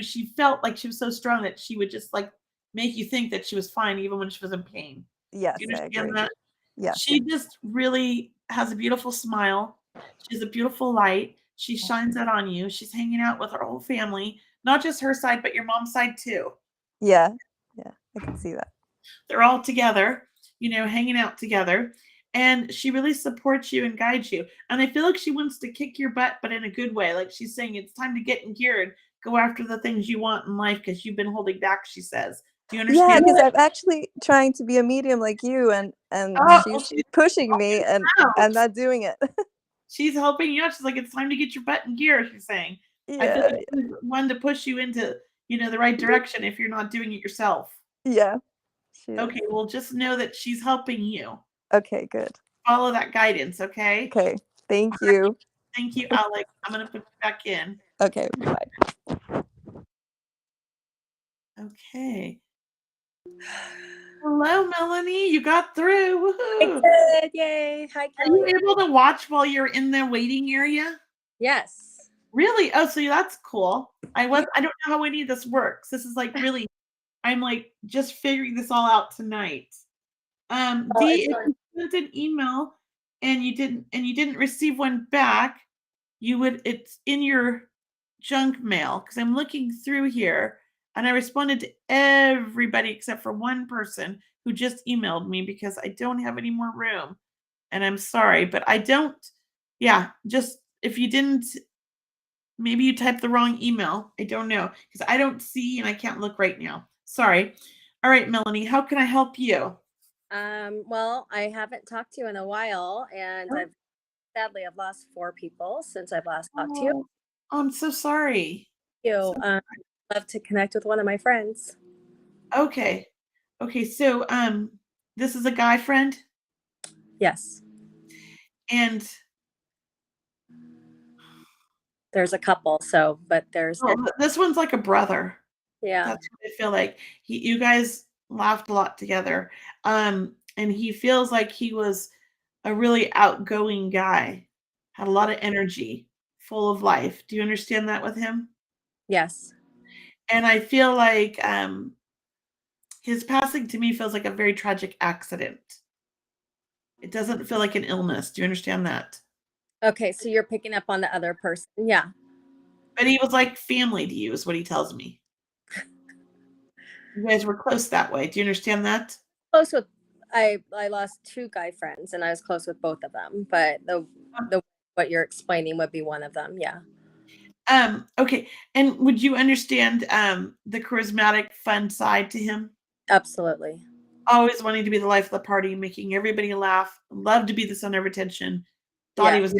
she felt like she was so strong that she would just like make you think that she was fine even when she was in pain. Yes, Do you I understand agree. that? Yes. She just really has a beautiful smile. She has a beautiful light. She shines that on you. She's hanging out with her whole family, not just her side, but your mom's side too. Yeah. Yeah. I can see that. They're all together, hanging out together. And she really supports you and guides you. And I feel like she wants to kick your butt, but in a good way. Like she's saying, it's time to get in gear and go after the things you want in life because you've been holding back, she says. Do you Yeah, understand because that? I'm actually trying to be a medium like you, and Oh, she's she's pushing helping me, and you I'm out. not doing it. She's helping you out. She's like, it's time to get your butt in gear, she's saying. I feel Yeah. like she's one to push you into, the right direction if you're not doing it yourself. Yeah. She is. Okay, well, just know that she's helping you. Okay, good. Follow that guidance, okay? Okay. Thank you. Thank you, Alex. I'm going to put you back in. Okay, bye. Okay. Hello, Melanie. You got through. I Woohoo. did. Yay. Hi, Are you Kelley. able to watch while you're in the waiting area? Yes. Really? Oh, so that's cool. I don't know how any of this works. This is like really, I'm like just figuring this all out tonight. Oh, Dee, it's if fun. you sent an email and you didn't receive one back, it's in your junk mail because I'm looking through here and I responded to everybody except for one person who just emailed me because I don't have any more room. And I'm sorry, but I don't. Yeah, just if you didn't, maybe you typed the wrong email. I don't know because I don't see and I can't look right now. Sorry. All right, Melanie, how can I help you? Well, I haven't talked to you in a while, and Oh. I've lost 4 people since I've last talked to you. Oh, I'm so sorry. You, love to connect with one of my friends. Okay. Okay, so this is a guy friend Yes. and There's a couple, but there's this one's like a brother. yeah. That's what I feel like. You guys laughed a lot together. And he feels like he was a really outgoing guy, had a lot of energy, full of life. Do you understand that with him? Yes. And I feel like his passing to me feels like a very tragic accident. It doesn't feel like an illness. Do you understand that? Okay, so you're picking up on the other person. Yeah. But he was like family to you, is what he tells me. You guys were close that way. Do you understand that? Close with I lost 2 guy friends and I was close with both of them, but the what you're explaining would be one of them. Yeah. Okay. And would you understand the charismatic, fun side to him? Absolutely. Always wanting to be the life of the party, making everybody laugh, loved to be the center of attention. Thought he Yeah. was,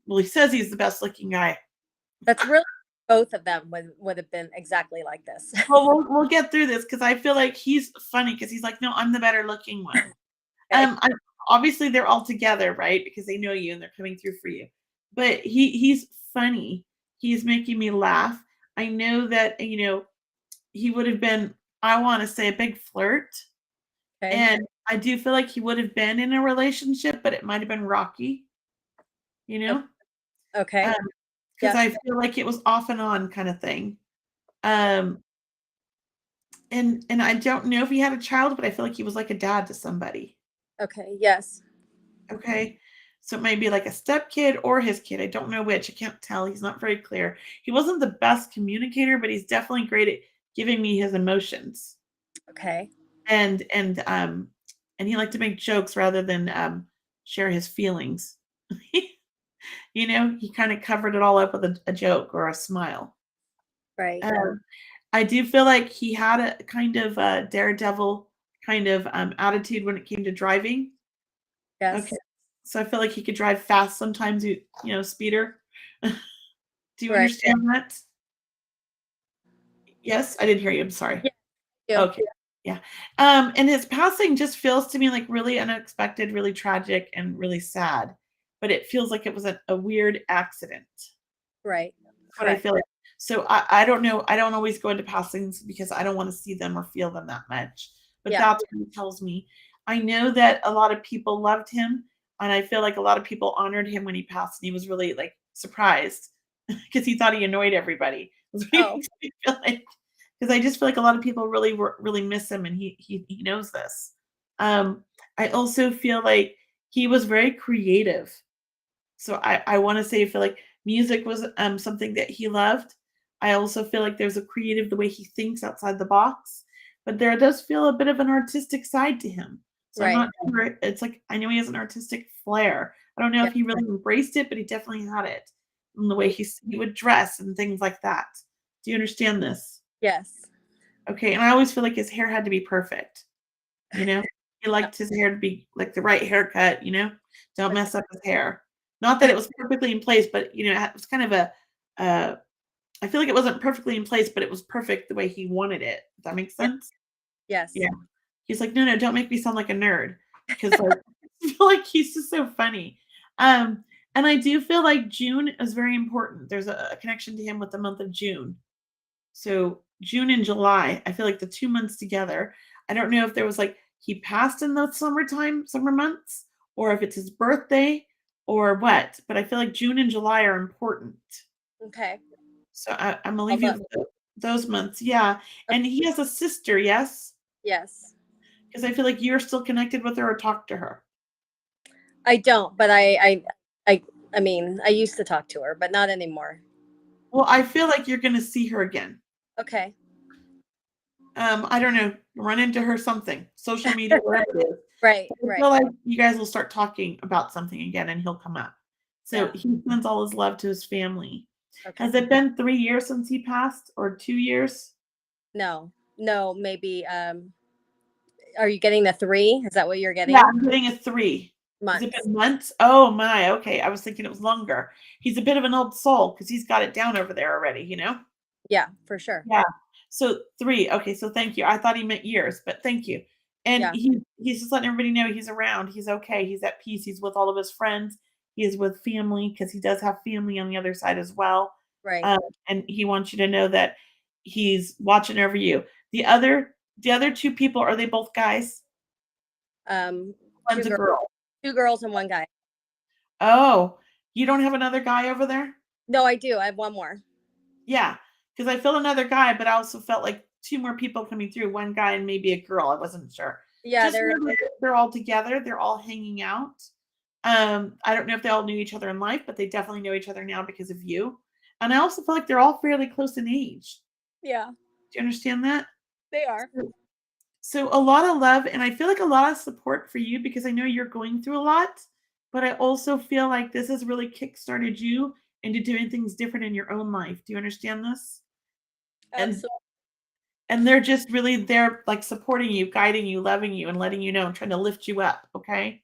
well, he says he's the best looking guy. That's really both of them would have been exactly like this. Well, we'll get through this because I feel like he's funny because he's like, no, I'm the better looking one. Okay. Obviously they're all together, right? Because they know you and they're coming through for you. But he's funny. He's making me laugh. I know that, he would have been, I want to say, a big flirt. Okay. And I do feel like he would have been in a relationship, but it might have been rocky, you know? Okay. Because Yeah. I feel like it was off and on kind of thing. And I don't know if he had a child, but I feel like he was like a dad to somebody. Okay. Yes. Okay. So it might be like a stepkid or his kid. I don't know which. I can't tell. He's not very clear. He wasn't the best communicator, but he's definitely great at giving me his emotions. Okay. And he liked to make jokes rather than share his feelings. He kind of covered it all up with a joke or a smile. Right. I do feel like he had a kind of a daredevil kind of attitude when it came to driving. Yes. Okay. So I feel like he could drive fast sometimes, speeder. Do you Right. understand that? Yes, I didn't hear you. I'm sorry. Yeah. Okay. Yeah. And his passing just feels to me like really unexpected, really tragic, and really sad. But it feels like it was a weird accident. Right. That's what I feel like. So I don't know. I don't always go into passings because I don't want to see them or feel them that much. But Yeah. that's what he tells me. I know that a lot of people loved him, and I feel like a lot of people honored him when he passed, and he was really like surprised because he thought he annoyed everybody. That's what he Oh. makes me feel like. Because I just feel like a lot of people really miss him, and he knows this. I also feel like he was very creative. So I want to say I feel like music was something that he loved. I also feel like there's a creative the way he thinks outside the box, but there does feel a bit of an artistic side to him. So I'm Right. not sure. It's like I know he has an artistic flair. I don't know if Yeah. he really embraced it, but he definitely had it in the way he would dress and things like that. Do you understand this? Yes. Okay, and I always feel like his hair had to be perfect. He liked his hair to be like the right haircut. Don't mess up his hair. Not that it was perfectly in place, but it was kind of I feel like it wasn't perfectly in place, but it was perfect the way he wanted it. Does that make sense? Yes. Yeah. He's like, no, don't make me sound like a nerd. Because like, I feel like he's just so funny. And I do feel like June is very important. There's a connection to him with the month of June. So June and July, I feel like the 2 months together. I don't know if there was like he passed in the summer months, or if it's his birthday or what, but I feel like June and July are important. Okay. So I'm gonna leave you with those months. Yeah. And he has a sister, yes? Yes. Because I feel like you're still connected with her or talk to her. I don't, but I mean, I used to talk to her, but not anymore. Well, I feel like you're gonna see her again. Okay. I don't know, run into her something, social media, wherever it is. Right. I feel like you guys will start talking about something again and he'll come up. So Yeah. he sends all his love to his family. Okay. Has it been 3 years since he passed or 2 years? No, maybe. Are you getting the 3? Is that what you're getting? Yeah, I'm getting a 3. Months. Has it been months? Oh my, okay. I was thinking it was longer. He's a bit of an old soul because he's got it down over there already, Yeah, for sure. Yeah. So 3. Okay, so thank you. I thought he meant years, but thank you. And Yeah. he's just letting everybody know he's around. He's okay. He's at peace. He's with all of his friends. He is with family because he does have family on the other side as well. Right. And he wants you to know that he's watching over you. The other 2 people, are they both guys? One's a girl. 2 girls and 1 guy. Oh, you don't have another guy over there? No, I do. I have 1 more. Yeah, because I felt another guy, but I also felt like 2 more people coming through, 1 guy and maybe a girl. I wasn't sure. Yeah, Just know that they're all together. They're all hanging out. I don't know if they all knew each other in life, but they definitely know each other now because of you. And I also feel like they're all fairly close in age. Yeah, Do you understand that? they are. So a lot of love, and I feel like a lot of support for you because I know you're going through a lot, but I also feel like this has really kickstarted you into doing things different in your own life. Do you understand this? Absolutely. And they're just really there, like supporting you, guiding you, loving you, and letting you know and trying to lift you up. Okay.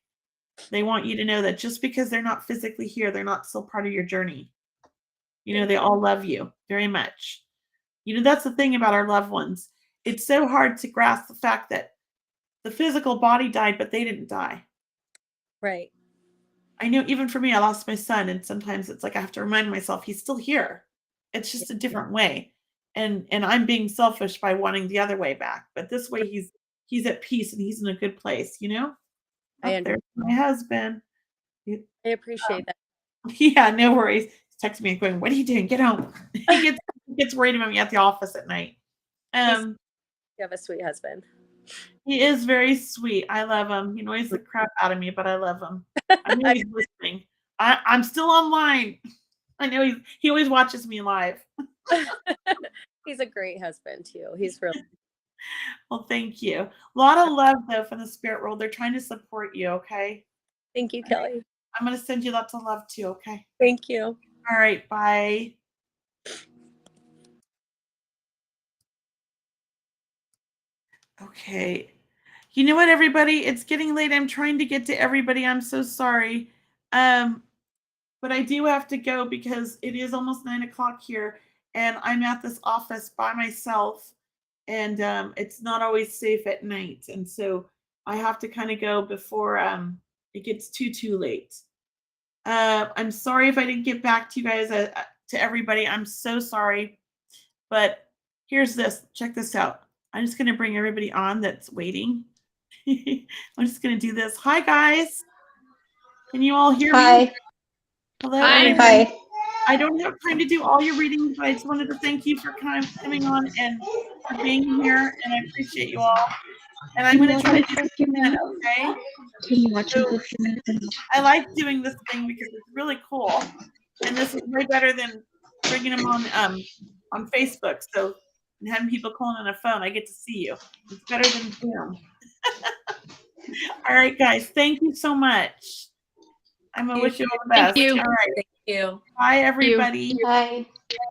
They want you to know that just because they're not physically here, they're not still part of your journey. You know, they all love you very much. You know, that's the thing about our loved ones. It's so hard to grasp the fact that the physical body died, but they didn't die. Right. I know even for me, I lost my son, and sometimes it's like I have to remind myself he's still here. It's just a different way. And I'm being selfish by wanting the other way back. But this way he's at peace and he's in a good place, you know? I Up there, my husband. appreciate that. Yeah, no worries. He's texting me and going, "What are you doing? Get home." He gets worried about me at the office at night. You have a sweet husband. He is very sweet. I love him. He annoys the crap out of me, but I love him. I know he's listening. I'm still online. I know he always watches me live. He's a great husband too. He's really Well, thank you. A lot of love though from the spirit world. They're trying to support you, okay? Thank you, Kelley. I'm gonna send you lots of love too, okay? Thank you. All right, bye. Okay. You know what, everybody? It's getting late. I'm trying to get to everybody. I'm so sorry. But I do have to go because it is almost 9 o'clock here, and I'm at this office by myself, and it's not always safe at night, and so I have to kind of go before it gets too late. I'm sorry if I didn't get back to you guys, to everybody. I'm so sorry, but here's this. Check this out. I'm just going to bring everybody on that's waiting. I'm just going to do this. Hi, guys. Can you all hear me? Hi. Hello, Hi. everybody. Hi. I don't have time to do all your readings, but I just wanted to thank you for coming on and for being here, and I appreciate you all. And I'm going to try to do this again, okay? Can you watch So, I like doing this thing because it's really cool, and this is way better than bringing them on Facebook. So and having people calling on a phone, I get to see you. It's better than Zoom. All right, guys, thank you so much. I'm gonna wish you all the best. Thank you. All right. Thank you. Bye, everybody. Bye.